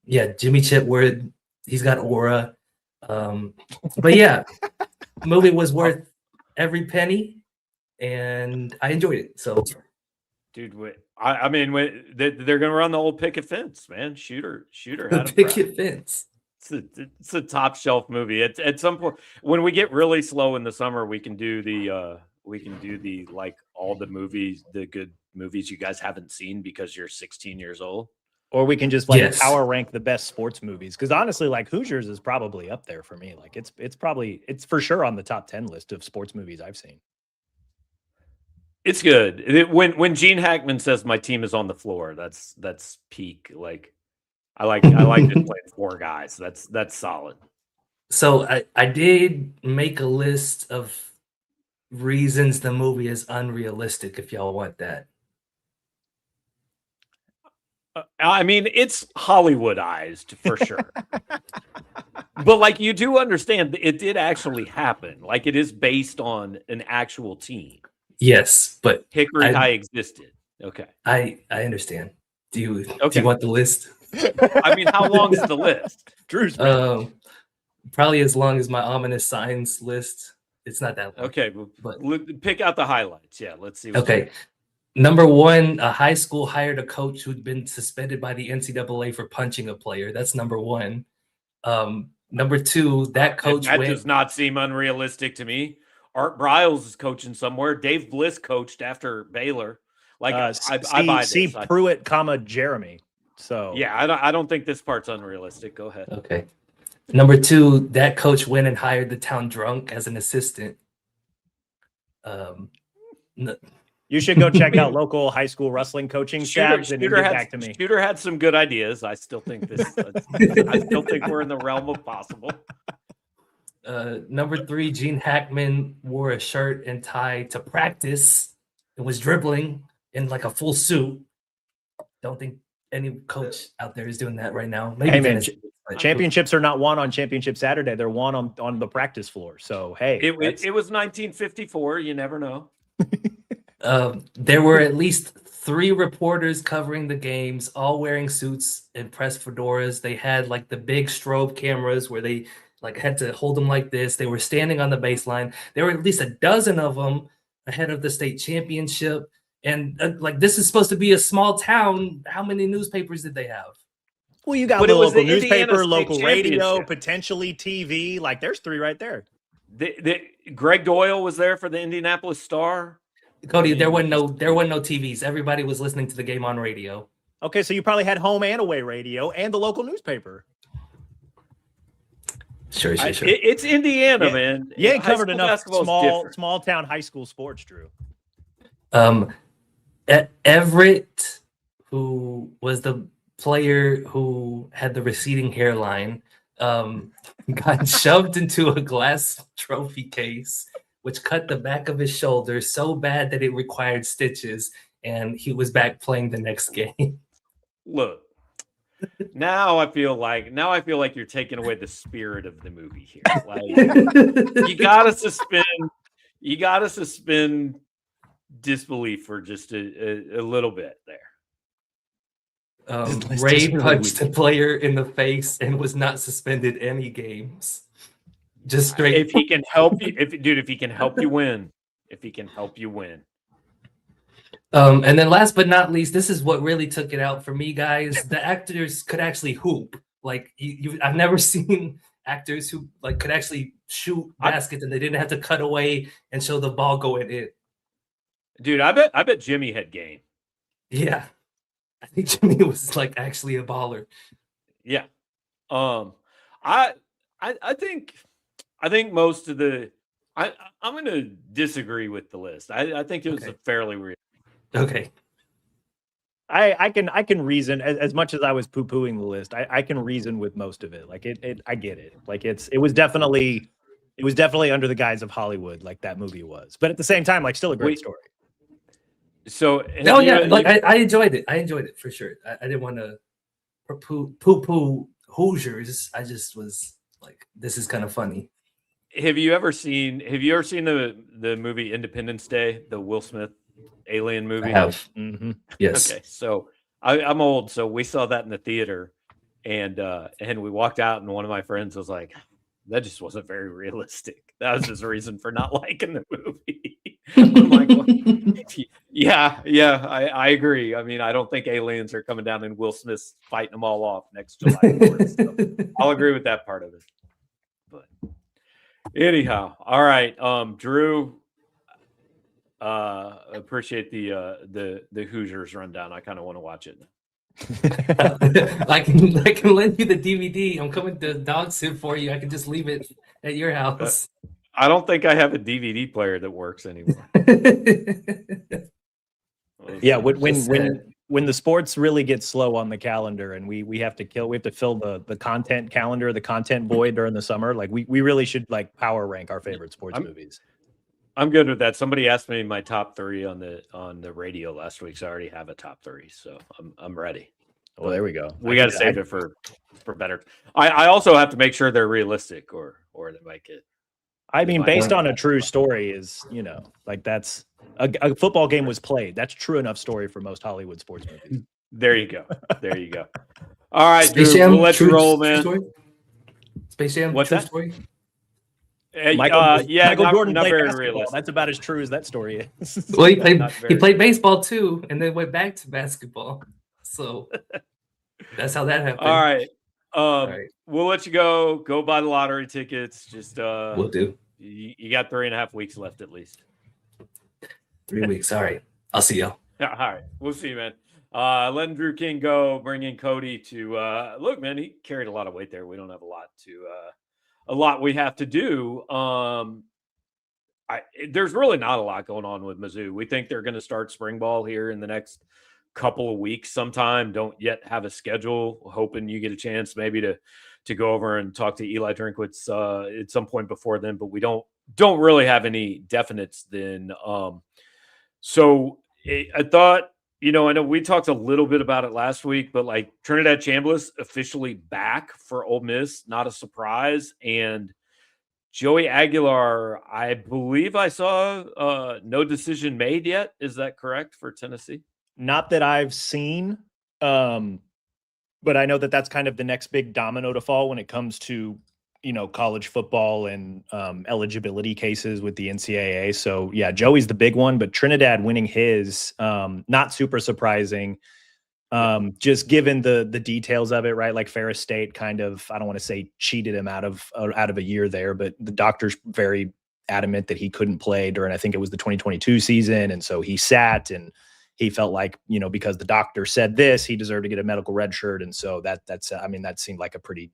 Yeah, Jimmy Chitwood. He's got aura. But yeah, the movie was worth every penny, and I enjoyed it. So, dude, I mean, they're gonna run the old picket fence, man. Shooter had a picket fence. It's a top shelf movie. At some point when we get really slow in the summer, we can do the like all the movies, the good movies you guys haven't seen because you're 16 years old. Or we can just power rank the best sports movies. Because honestly, like Hoosiers is probably up there for me. Like it's for sure on the top 10 list of sports movies I've seen. It's good. When Gene Hackman says my team is on the floor, that's peak. Like I like just playing 4 guys. That's solid. So I did make a list of reasons the movie is unrealistic. If y'all want that. I mean, it's Hollywoodized for sure. But like you do understand it did actually happen. Like it is based on an actual team. Yes, but Hickory High existed. Okay. I understand. Do you want the list? I mean, how long is the list? Drew's probably as long as my ominous signs list. It's not that long. Okay, but pick out the highlights. Yeah, let's see. Okay. Number 1, a high school hired a coach who'd been suspended by the NCAA for punching a player. That's number 1. Number 2, that coach that does not seem unrealistic to me. Art Briles is coaching somewhere. Dave Bliss coached after Baylor. Like I buy this. C. Pruitt, Jeremy. So yeah, I don't think this part's unrealistic. Go ahead. Okay. Number 2, that coach went and hired the town drunk as an assistant. You should go check out local high school wrestling coaching staffs and get back to me. Shooter had some good ideas. I still think we're in the realm of possible. Number 3, Gene Hackman wore a shirt and tie to practice and was dribbling in like a full suit. Don't think any coach out there is doing that right now. Maybe Hey, man, Dennis, but- championships are not won on Championship Saturday. They're won on the practice floor. So, hey. It was 1954. You never know. There were at least 3 reporters covering the games, all wearing suits and press fedoras. They had like the big strobe cameras where they like had to hold them like this. They were standing on the baseline. There were at least a dozen of them ahead of the state championship. And like this is supposed to be a small town. How many newspapers did they have? Well, you got But the it was local the Indiana newspaper, State local radio, Championship. potentially TV. Like there's 3 right there. Greg Doyle was there for the Indianapolis Star. Cody, there were no TVs. Everybody was listening to the game on radio. Okay, so you probably had home and away radio and the local newspaper. Sure. It's Indiana, man. You ain't High covered school enough basketball is different. small town high school sports, Drew. Everett, who was the player who had the receding hairline, got shoved into a glass trophy case, which cut the back of his shoulder so bad that it required stitches, and he was back playing the next game. Look, now I feel like you're taking away the spirit of the movie here. Like you gotta suspend disbelief for just a little bit there. Ray punched a player in the face and was not suspended any games. Just straight. If he can help you, if he can help you win. And then last but not least, this is what really took it out for me, guys. The actors could actually hoop. Like I've never seen actors who like could actually shoot baskets and they didn't have to cut away and show the ball going in. Dude, I bet Jimmy had game. Yeah. I think Jimmy was like actually a baller. Yeah. I think most of the I'm going to disagree with the list. I think it was a fairly real. Okay. I can reason as much as I was poo-pooing the list. I can reason with most of it. Like it I get it. Like it was definitely under the guise of Hollywood, like that movie was. But at the same time, like still a great story. So I enjoyed it. I enjoyed it for sure. I didn't want to poo-poo Hoosiers. I just was like, this is kind of funny. Have you ever seen the movie Independence Day, the Will Smith alien movie? I have. Mm-hmm. Yes. Okay, so I'm old, so we saw that in the theater, and we walked out, and one of my friends was like, "That just wasn't very realistic." That was his reason for not liking the movie. I'm like, well, yeah, I agree. I mean, I don't think aliens are coming down and Will Smith's fighting them all off next July 4th. So I'll agree with that part of it. But anyhow, all right, Drew. Appreciate the Hoosiers rundown. I kind of want to watch it. I can lend you the DVD. I'm coming to dog sit for you. I can just leave it at your house. I don't think I have a DVD player that works anymore. Yeah, when the sports really get slow on the calendar and we have to fill the content calendar, the content void during the summer, like we really should like power rank our favorite sports movies. I'm good with that. Somebody asked me my top 3 on the radio last week, so I already have a top 3, so I'm ready. Well, there we go. We got to save it for better. I also have to make sure they're realistic, or they might get. I mean, based on a true story is, like that's a football game was played. That's true enough story for most Hollywood sports movies. There you go. All right, Drew, we'll let you roll, man. Space Jam. What's that story? Michael Jordan not played very basketball. realistic. That's about as true as that story is. Well, he played baseball too, and then went back to basketball. So that's how that happened. All right. All right. We'll let you go. Go buy the lottery tickets. Just we'll do. You got 3.5 weeks left at least. 3 weeks. All right. I'll see y'all. All right. We'll see you, man. Letting Drew King go. Bring in Cody to look, man. He carried a lot of weight there. We don't have a lot we have to do. There's really not a lot going on with Mizzou. We think they're going to start spring ball here in the next couple of weeks sometime. Don't yet have a schedule. Hoping you get a chance maybe to go over and talk to Eli Drinkwitz at some point before then, but we don't really have any definites then. So I thought, I know we talked a little bit about it last week, but like Trinidad Chambliss officially back for Ole Miss, not a surprise. And Joey Aguilar, I believe I saw no decision made yet. Is that correct for Tennessee? Not that I've seen, but I know that that's kind of the next big domino to fall when it comes to, college football and eligibility cases with the NCAA. So yeah, Joey's the big one, but Trinidad winning his, not super surprising. Just given the details of it, right? Like Ferris State kind of, I don't want to say cheated him out of a year there, but the doctor's very adamant that he couldn't play during, I think it was the 2022 season. And so he sat, and he felt like, because the doctor said this, he deserved to get a medical red shirt. And so that seemed like a pretty,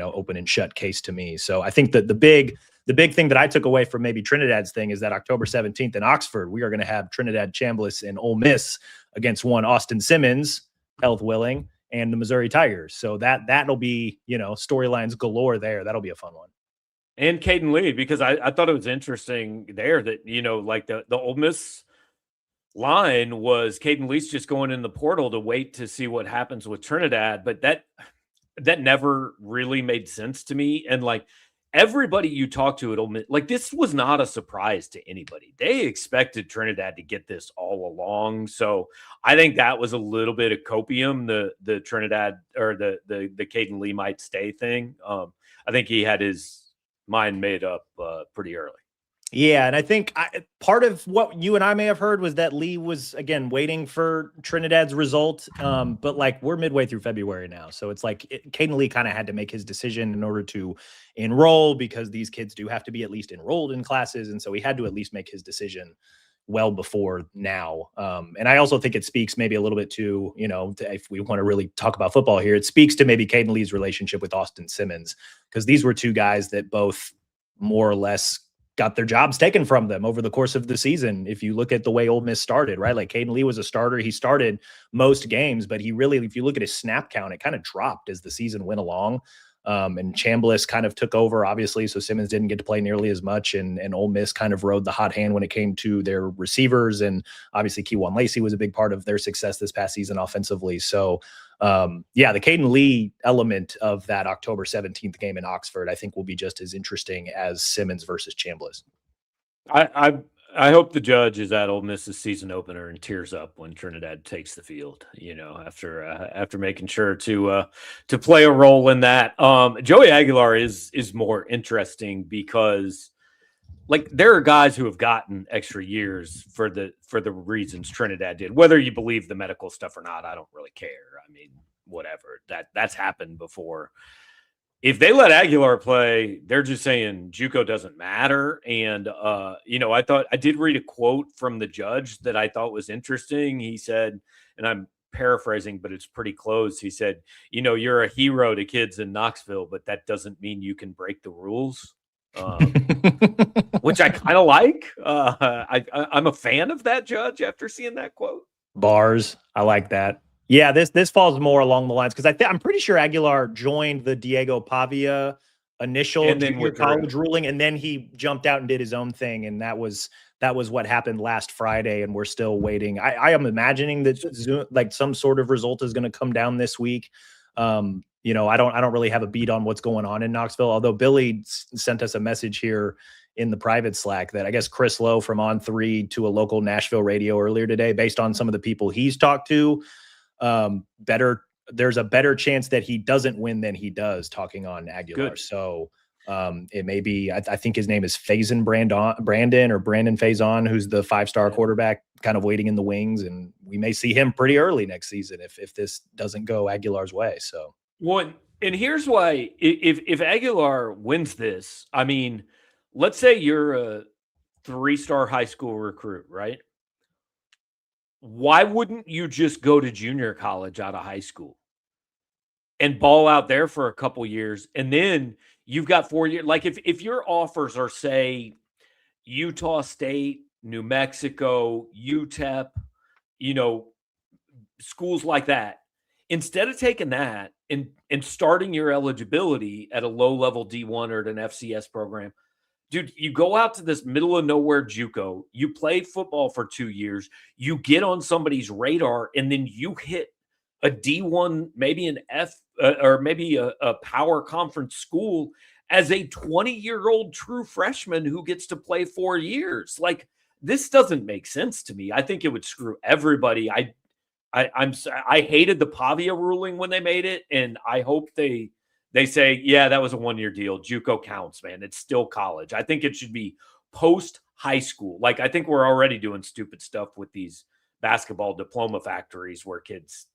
open and shut case to me. So I think that the big thing that I took away from maybe Trinidad's thing is that October 17th in Oxford, we are going to have Trinidad Chambliss and Ole Miss against one Austin Simmons, health willing, and the Missouri Tigers. So that'll be, storylines galore there. That'll be a fun one. And Caden Lee, because I thought it was interesting there that, like the Ole Miss line was Caden Lee's just going in the portal to wait to see what happens with Trinidad. But that never really made sense to me. And like everybody you talk to at Ole Miss, like this was not a surprise to anybody. They expected Trinidad to get this all along. So I think that was a little bit of copium, the Trinidad or the Caden Lee might stay thing. I think he had his mind made up pretty early. Yeah, and I think part of what you and I may have heard was that Lee was, again, waiting for Trinidad's result. But like we're midway through February now. So it's like Caden Lee kind of had to make his decision in order to enroll, because these kids do have to be at least enrolled in classes. And so he had to at least make his decision well before now. And I also think it speaks maybe a little bit to, if we want to really talk about football here, it speaks to maybe Caden Lee's relationship with Austin Simmons, because these were two guys that both more or less got their jobs taken from them over the course of the season. If you look at the way Ole Miss started, right? Like Caden Lee was a starter. He started most games, but he really, if you look at his snap count, it kind of dropped as the season went along. And Chambliss kind of took over, obviously, so Simmons didn't get to play nearly as much, and Ole Miss kind of rode the hot hand when it came to their receivers, and obviously Keywan Lacey was a big part of their success this past season offensively. So the Caden Lee element of that October 17th game in Oxford, I think, will be just as interesting as Simmons versus Chambliss. I hope the judge is at Ole Miss's season opener and tears up when Trinidad takes the field, after making sure to play a role in that. Joey Aguilar is more interesting because like there are guys who have gotten extra years for the reasons Trinidad did. Whether you believe the medical stuff or not, I don't really care. I mean, whatever. That's happened before. If they let Aguilar play, they're just saying JUCO doesn't matter. And, I thought I did read a quote from the judge that I thought was interesting. He said, and I'm paraphrasing, but it's pretty close. He said, you're a hero to kids in Knoxville, but that doesn't mean you can break the rules, which I kind of like. I'm a fan of that judge after seeing that quote. Bars. I like that. Yeah, this falls more along the lines, because I'm pretty sure Aguilar joined the Diego Pavia initial junior college ruling, and then he jumped out and did his own thing, and that was what happened last Friday, and we're still waiting. I am imagining that like some sort of result is going to come down this week. I don't really have a beat on what's going on in Knoxville, although Billy sent us a message here in the private Slack that I guess Chris Lowe from On3 to a local Nashville radio earlier today, based on some of the people he's talked to, there's a better chance that he doesn't win than he does, talking on Aguilar. Good. So it may be, I think his name is Brandon Faison, who's the 5-star quarterback kind of waiting in the wings. And we may see him pretty early next season if this doesn't go Aguilar's way. So, well, and here's why, if Aguilar wins this, I mean, let's say you're a 3-star high school recruit, right? Why wouldn't you just go to junior college out of high school and ball out there for a couple years? And then you've got 4 years. Like if your offers are, say, Utah State, New Mexico, UTEP, schools like that, instead of taking that and starting your eligibility at a low-level D1 or at an FCS program, dude, you go out to this middle of nowhere JUCO, you play football for 2 years, you get on somebody's radar, and then you hit a D1, maybe an F, or maybe a power conference school as a 20-year-old true freshman who gets to play 4 years. Like, this doesn't make sense to me. I think it would screw everybody. I hated the Pavia ruling when they made it, and I hope they say, yeah, that was a 1-year deal. JUCO counts, man. It's still college. I think it should be post high school. Like, I think we're already doing stupid stuff with these basketball diploma factories where kids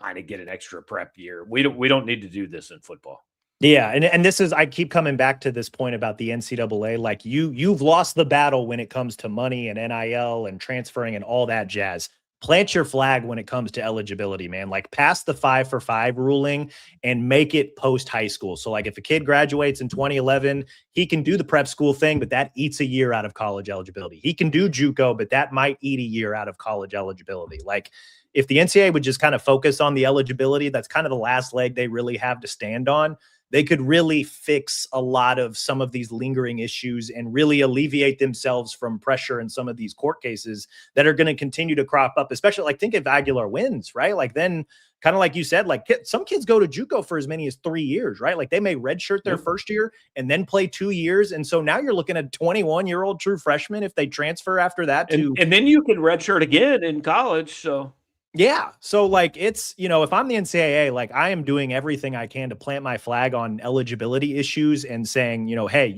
kind of get an extra prep year. We don't need to do this in football. Yeah, and this is, I keep coming back to this point about the NCAA. Like, you've lost the battle when it comes to money and NIL and transferring and all that jazz. Plant your flag when it comes to eligibility, man. Like, pass the 5-for-5 ruling and make it post high school. So like, if a kid graduates in 2011, he can do the prep school thing, but that eats a year out of college eligibility. He can do JUCO, but that might eat a year out of college eligibility. Like, if the NCAA would just kind of focus on the eligibility, that's kind of the last leg they really have to stand on. They could really fix a lot of some of these lingering issues and really alleviate themselves from pressure in some of these court cases that are going to continue to crop up, especially like, think if Aguilar wins, right? Like, then kind of like you said, like, some kids go to JUCO for as many as 3 years, right? Like, they may redshirt their first year and then play 2 years. And so now you're looking at 21-year-old true freshmen if they transfer after that to. And then you can redshirt again in college. So. Yeah. So like, it's, if I'm the NCAA, like, I am doing everything I can to plant my flag on eligibility issues and saying, hey,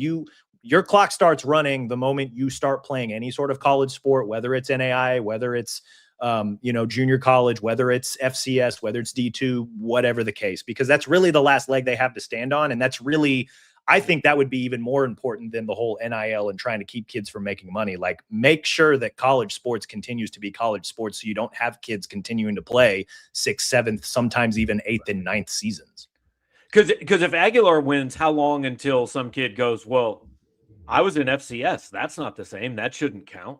your clock starts running the moment you start playing any sort of college sport, whether it's NAI, whether it's, junior college, whether it's FCS, whether it's D2, whatever the case, because that's really the last leg they have to stand on. And that's really, I think that would be even more important than the whole NIL and trying to keep kids from making money. Like, make sure that college sports continues to be college sports, so you don't have kids continuing to play 6th, 7th, sometimes even 8th and 9th seasons. Because if Aguilar wins, how long until some kid goes, well, I was in FCS. That's not the same. That shouldn't count.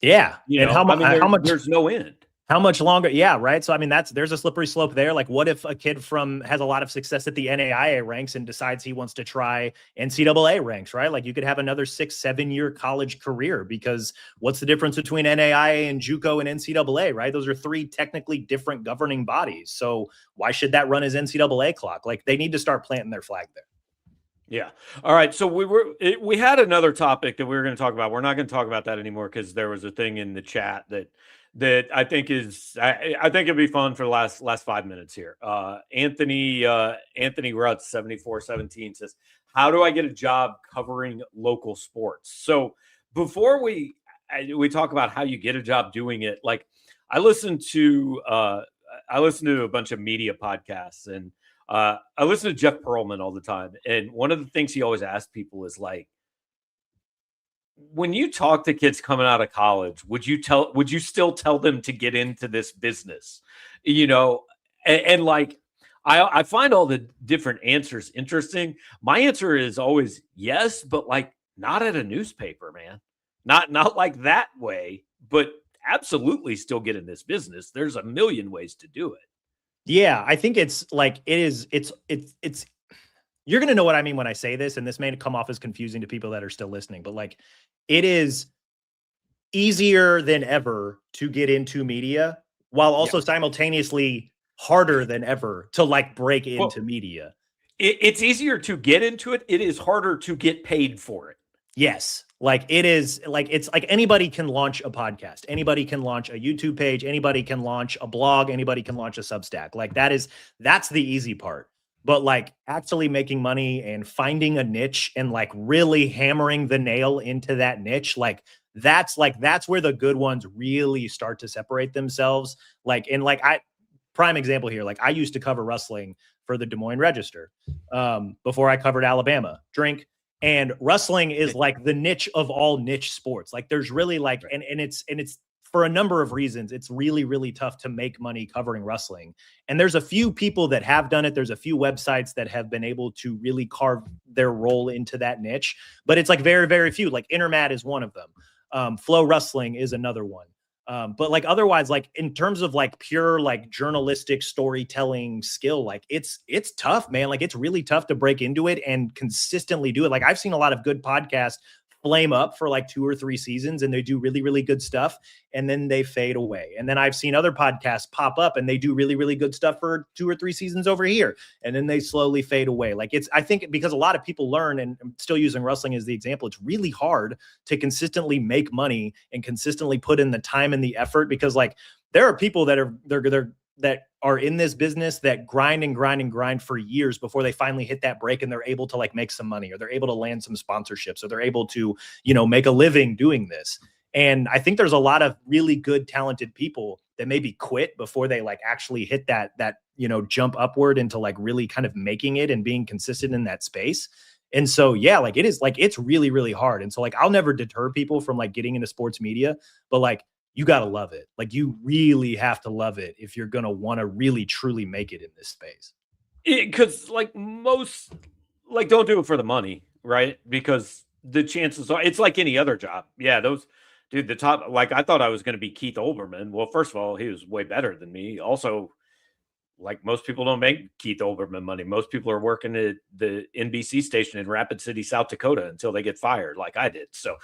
Yeah. And how much? There's no end. How much longer? Yeah, right. So, I mean, there's a slippery slope there. Like, what if a kid has a lot of success at the NAIA ranks and decides he wants to try NCAA ranks, right? Like, you could have another 6-7 year college career, because what's the difference between NAIA and JUCO and NCAA, right? Those are 3 technically different governing bodies. So why should that run as NCAA clock? Like, they need to start planting their flag there. Yeah. All right. So we had another topic that we were going to talk about. We're not going to talk about that anymore because there was a thing in the chat that I think I think it'd be fun for the last 5 minutes here. Anthony Rutz 7417 says, how do I get a job covering local sports? So before we talk about how you get a job doing it, like, I listen to a bunch of media podcasts, and I listen to Jeff Pearlman all the time. And one of the things he always asks people is, like, when you talk to kids coming out of college, would you still tell them to get into this business? And like, I find all the different answers interesting. My answer is always yes, but like, not at a newspaper, man. Not like that way, but absolutely still get in this business. There's a million ways to do it. Yeah, I think it's you're going to know what I mean when I say this, and this may come off as confusing to people that are still listening, but like, it is easier than ever to get into media, while also simultaneously harder than ever to like break into media. It's easier to get into it. It is harder to get paid for it. Yes. Like, it's like anybody can launch a podcast. Anybody can launch a YouTube page. Anybody can launch a blog. Anybody can launch a Substack. Like, that's the easy part. But like, actually making money and finding a niche and like really hammering the nail into that niche, that's where the good ones really start to separate themselves. Like, and like, prime example here, like, I used to cover wrestling for the Des Moines Register before I covered Alabama Drink. And wrestling is like the niche of all niche sports. Like, there's really like, and it's for a number of reasons, it's really, really tough to make money covering wrestling. And there's a few people that have done it. There's a few websites that have been able to really carve their role into that niche, but it's like very, very few. Like, Intermat is one of them. Flow Wrestling is another one. But like otherwise, like in terms of like pure like journalistic storytelling skill, like it's tough, man. Like it's really tough to break into it and consistently do it. Like I've seen a lot of good podcasts flame up for like 2 or 3 seasons and they do really, really good stuff and then they fade away. And then I've seen other podcasts pop up and they do really, really good stuff for 2 or 3 seasons over here and then they slowly fade away. Like I think because a lot of people learn, and I'm still using wrestling as the example, it's really hard to consistently make money and consistently put in the time and the effort, because like there are people that are in this business that grind and grind and grind for years before they finally hit that break and they're able to like make some money, or they're able to land some sponsorships, or they're able to, make a living doing this. And I think there's a lot of really good, talented people that maybe quit before they like actually hit that jump upward into like really kind of making it and being consistent in that space. And so, yeah, like it's really, really hard. And so like, I'll never deter people from like getting into sports media, but like, you got to love it. Like you really have to love it if you're going to want to really, truly make it in this space. Because like most, like don't do it for the money, right? Because the chances are it's like any other job. Yeah, the top, like I thought I was going to be Keith Olbermann. Well, first of all, he was way better than me. Also, like most people don't make Keith Olbermann money. Most people are working at the NBC station in Rapid City, South Dakota until they get fired like I did. So,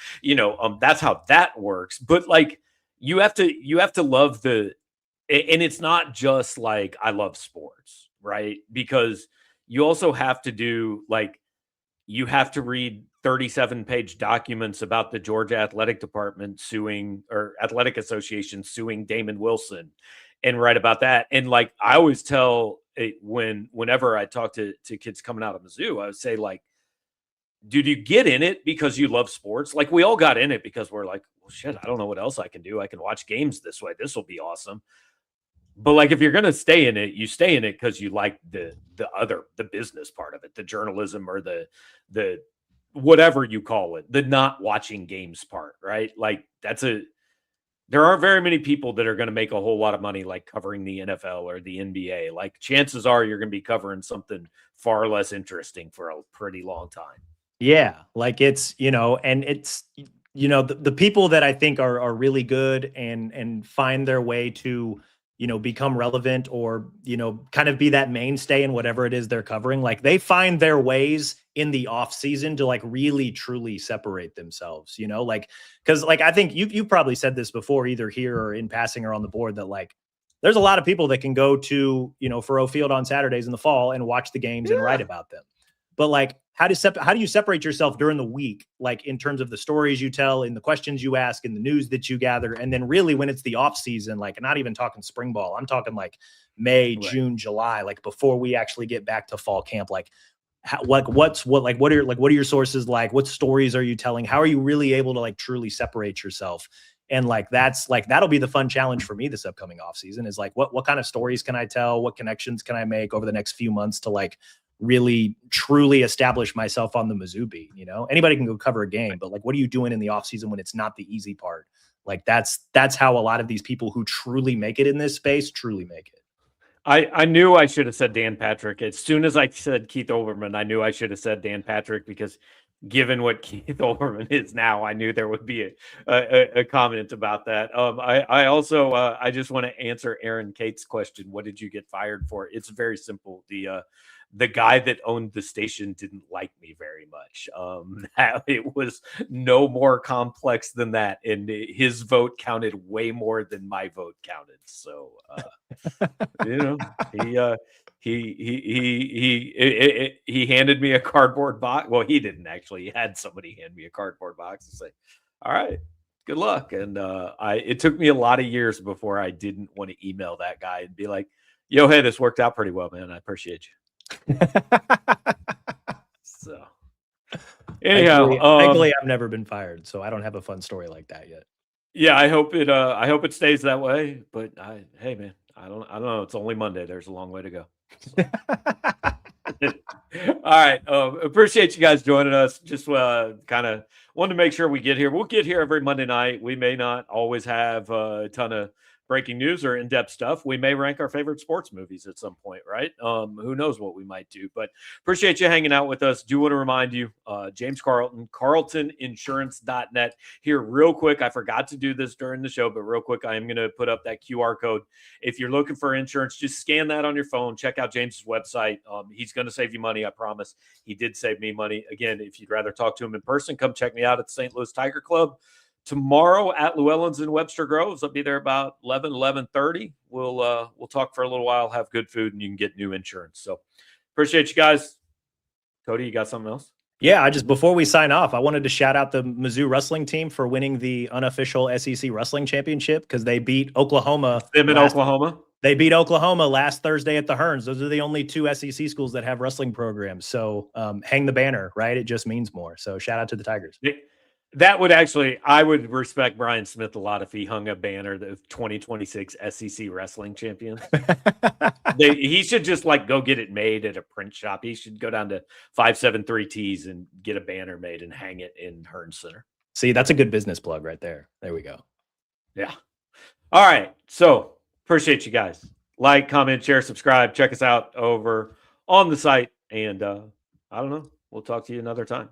that's how that works. But like, you have to love and it's not just like, I love sports, right? Because you also have to do like, you have to read 37-page documents about the Georgia Athletic Department Athletic Association suing Damon Wilson and write about that. And like, I always tell whenever I talk to kids coming out of Mizzou, I would say like, dude, you get in it because you love sports. Like we all got in it because we're like, well, shit, I don't know what else I can do. I can watch games this way. This will be awesome. But like, if you're going to stay in it, you stay in it because you like the business part of it, the journalism or the whatever you call it, the not watching games part, right? Like there aren't very many people that are going to make a whole lot of money like covering the NFL or the NBA. Like chances are you're going to be covering something far less interesting for a pretty long time. Yeah, like it's, and it's, the people that I think are really good and find their way to, become relevant or, kind of be that mainstay in whatever it is they're covering. Like they find their ways in the off season to like really truly separate themselves, like, cause like, I think you probably said this before, either here or in passing or on the board, that like, there's a lot of people that can go to, Faroe Field on Saturdays in the fall and watch the games and write about them. But like, how do you separate yourself during the week, like in terms of the stories you tell, in the questions you ask, in the news that you gather, and then really when it's the off season, like not even talking spring ball, I'm talking like May, June, July, like before we actually get back to fall camp, like what are your sources like? What stories are you telling? How are you really able to like truly separate yourself? And like that's like that'll be the fun challenge for me this upcoming off season, is like what kind of stories can I tell? What connections can I make over the next few months to like really truly establish myself on the Mizzou beat? Anybody can go cover a game, but like, what are you doing in the off season when it's not the easy part? Like that's how a lot of these people who truly make it in this space truly make it. I knew I should have said Dan Patrick. As soon as I said Keith Olbermann, I knew I should have said Dan Patrick, because given what Keith Olbermann is now, I knew there would be a comment about that. I also I just want to answer Aaron Cate's question. What did you get fired for? It's very simple. The guy that owned the station didn't like me very much. It was no more complex than that. And his vote counted way more than my vote counted. So, he handed me a cardboard box. Well, he didn't actually. He had somebody hand me a cardboard box and say, all right, good luck. And it took me a lot of years before I didn't want to email that guy and be like, yo, hey, this worked out pretty well, man. I appreciate you. So anyhow, thankfully I've never been fired, so I don't have a fun story like that yet. Yeah, I hope it stays that way. But hey man, I don't know. It's only Monday. There's a long way to go. So. All right. Appreciate you guys joining us. Just kind of wanted to make sure we get here. We'll get here every Monday night. We may not always have a ton of breaking news or in-depth stuff. We may rank our favorite sports movies at some point, right? Who knows what we might do, but appreciate you hanging out with us. Do want to remind you, James Carlton, carltoninsurance.net. Here real quick, I forgot to do this during the show, but real quick, I am going to put up that QR code. If you're looking for insurance, just scan that on your phone. Check out James's website. He's going to save you money, I promise. He did save me money. Again, if you'd rather talk to him in person, come check me out at the St. Louis Tiger Club. Tomorrow at Llewellyn's in Webster Groves. I'll be there about 11:30. We'll talk for a little while, have good food, and you can get new insurance. So appreciate you guys. Cody, you got something else? Yeah, before we sign off, I wanted to shout out the Mizzou wrestling team for winning the unofficial SEC wrestling championship because they beat Oklahoma. Oklahoma. They beat Oklahoma last Thursday at the Hearns. Those are the only 2 SEC schools that have wrestling programs. So hang the banner, right? It just means more. So shout out to the Tigers. That would actually, I would respect Brian Smith a lot if he hung a banner, the 2026 SEC wrestling champions. He should just go get it made at a print shop. He should go down to 573 Tees and get a banner made and hang it in Hearns Center. See, that's a good business plug right there. There we go. Yeah. All right. So appreciate you guys. Like, comment, share, subscribe. Check us out over on the site. And I don't know. We'll talk to you another time.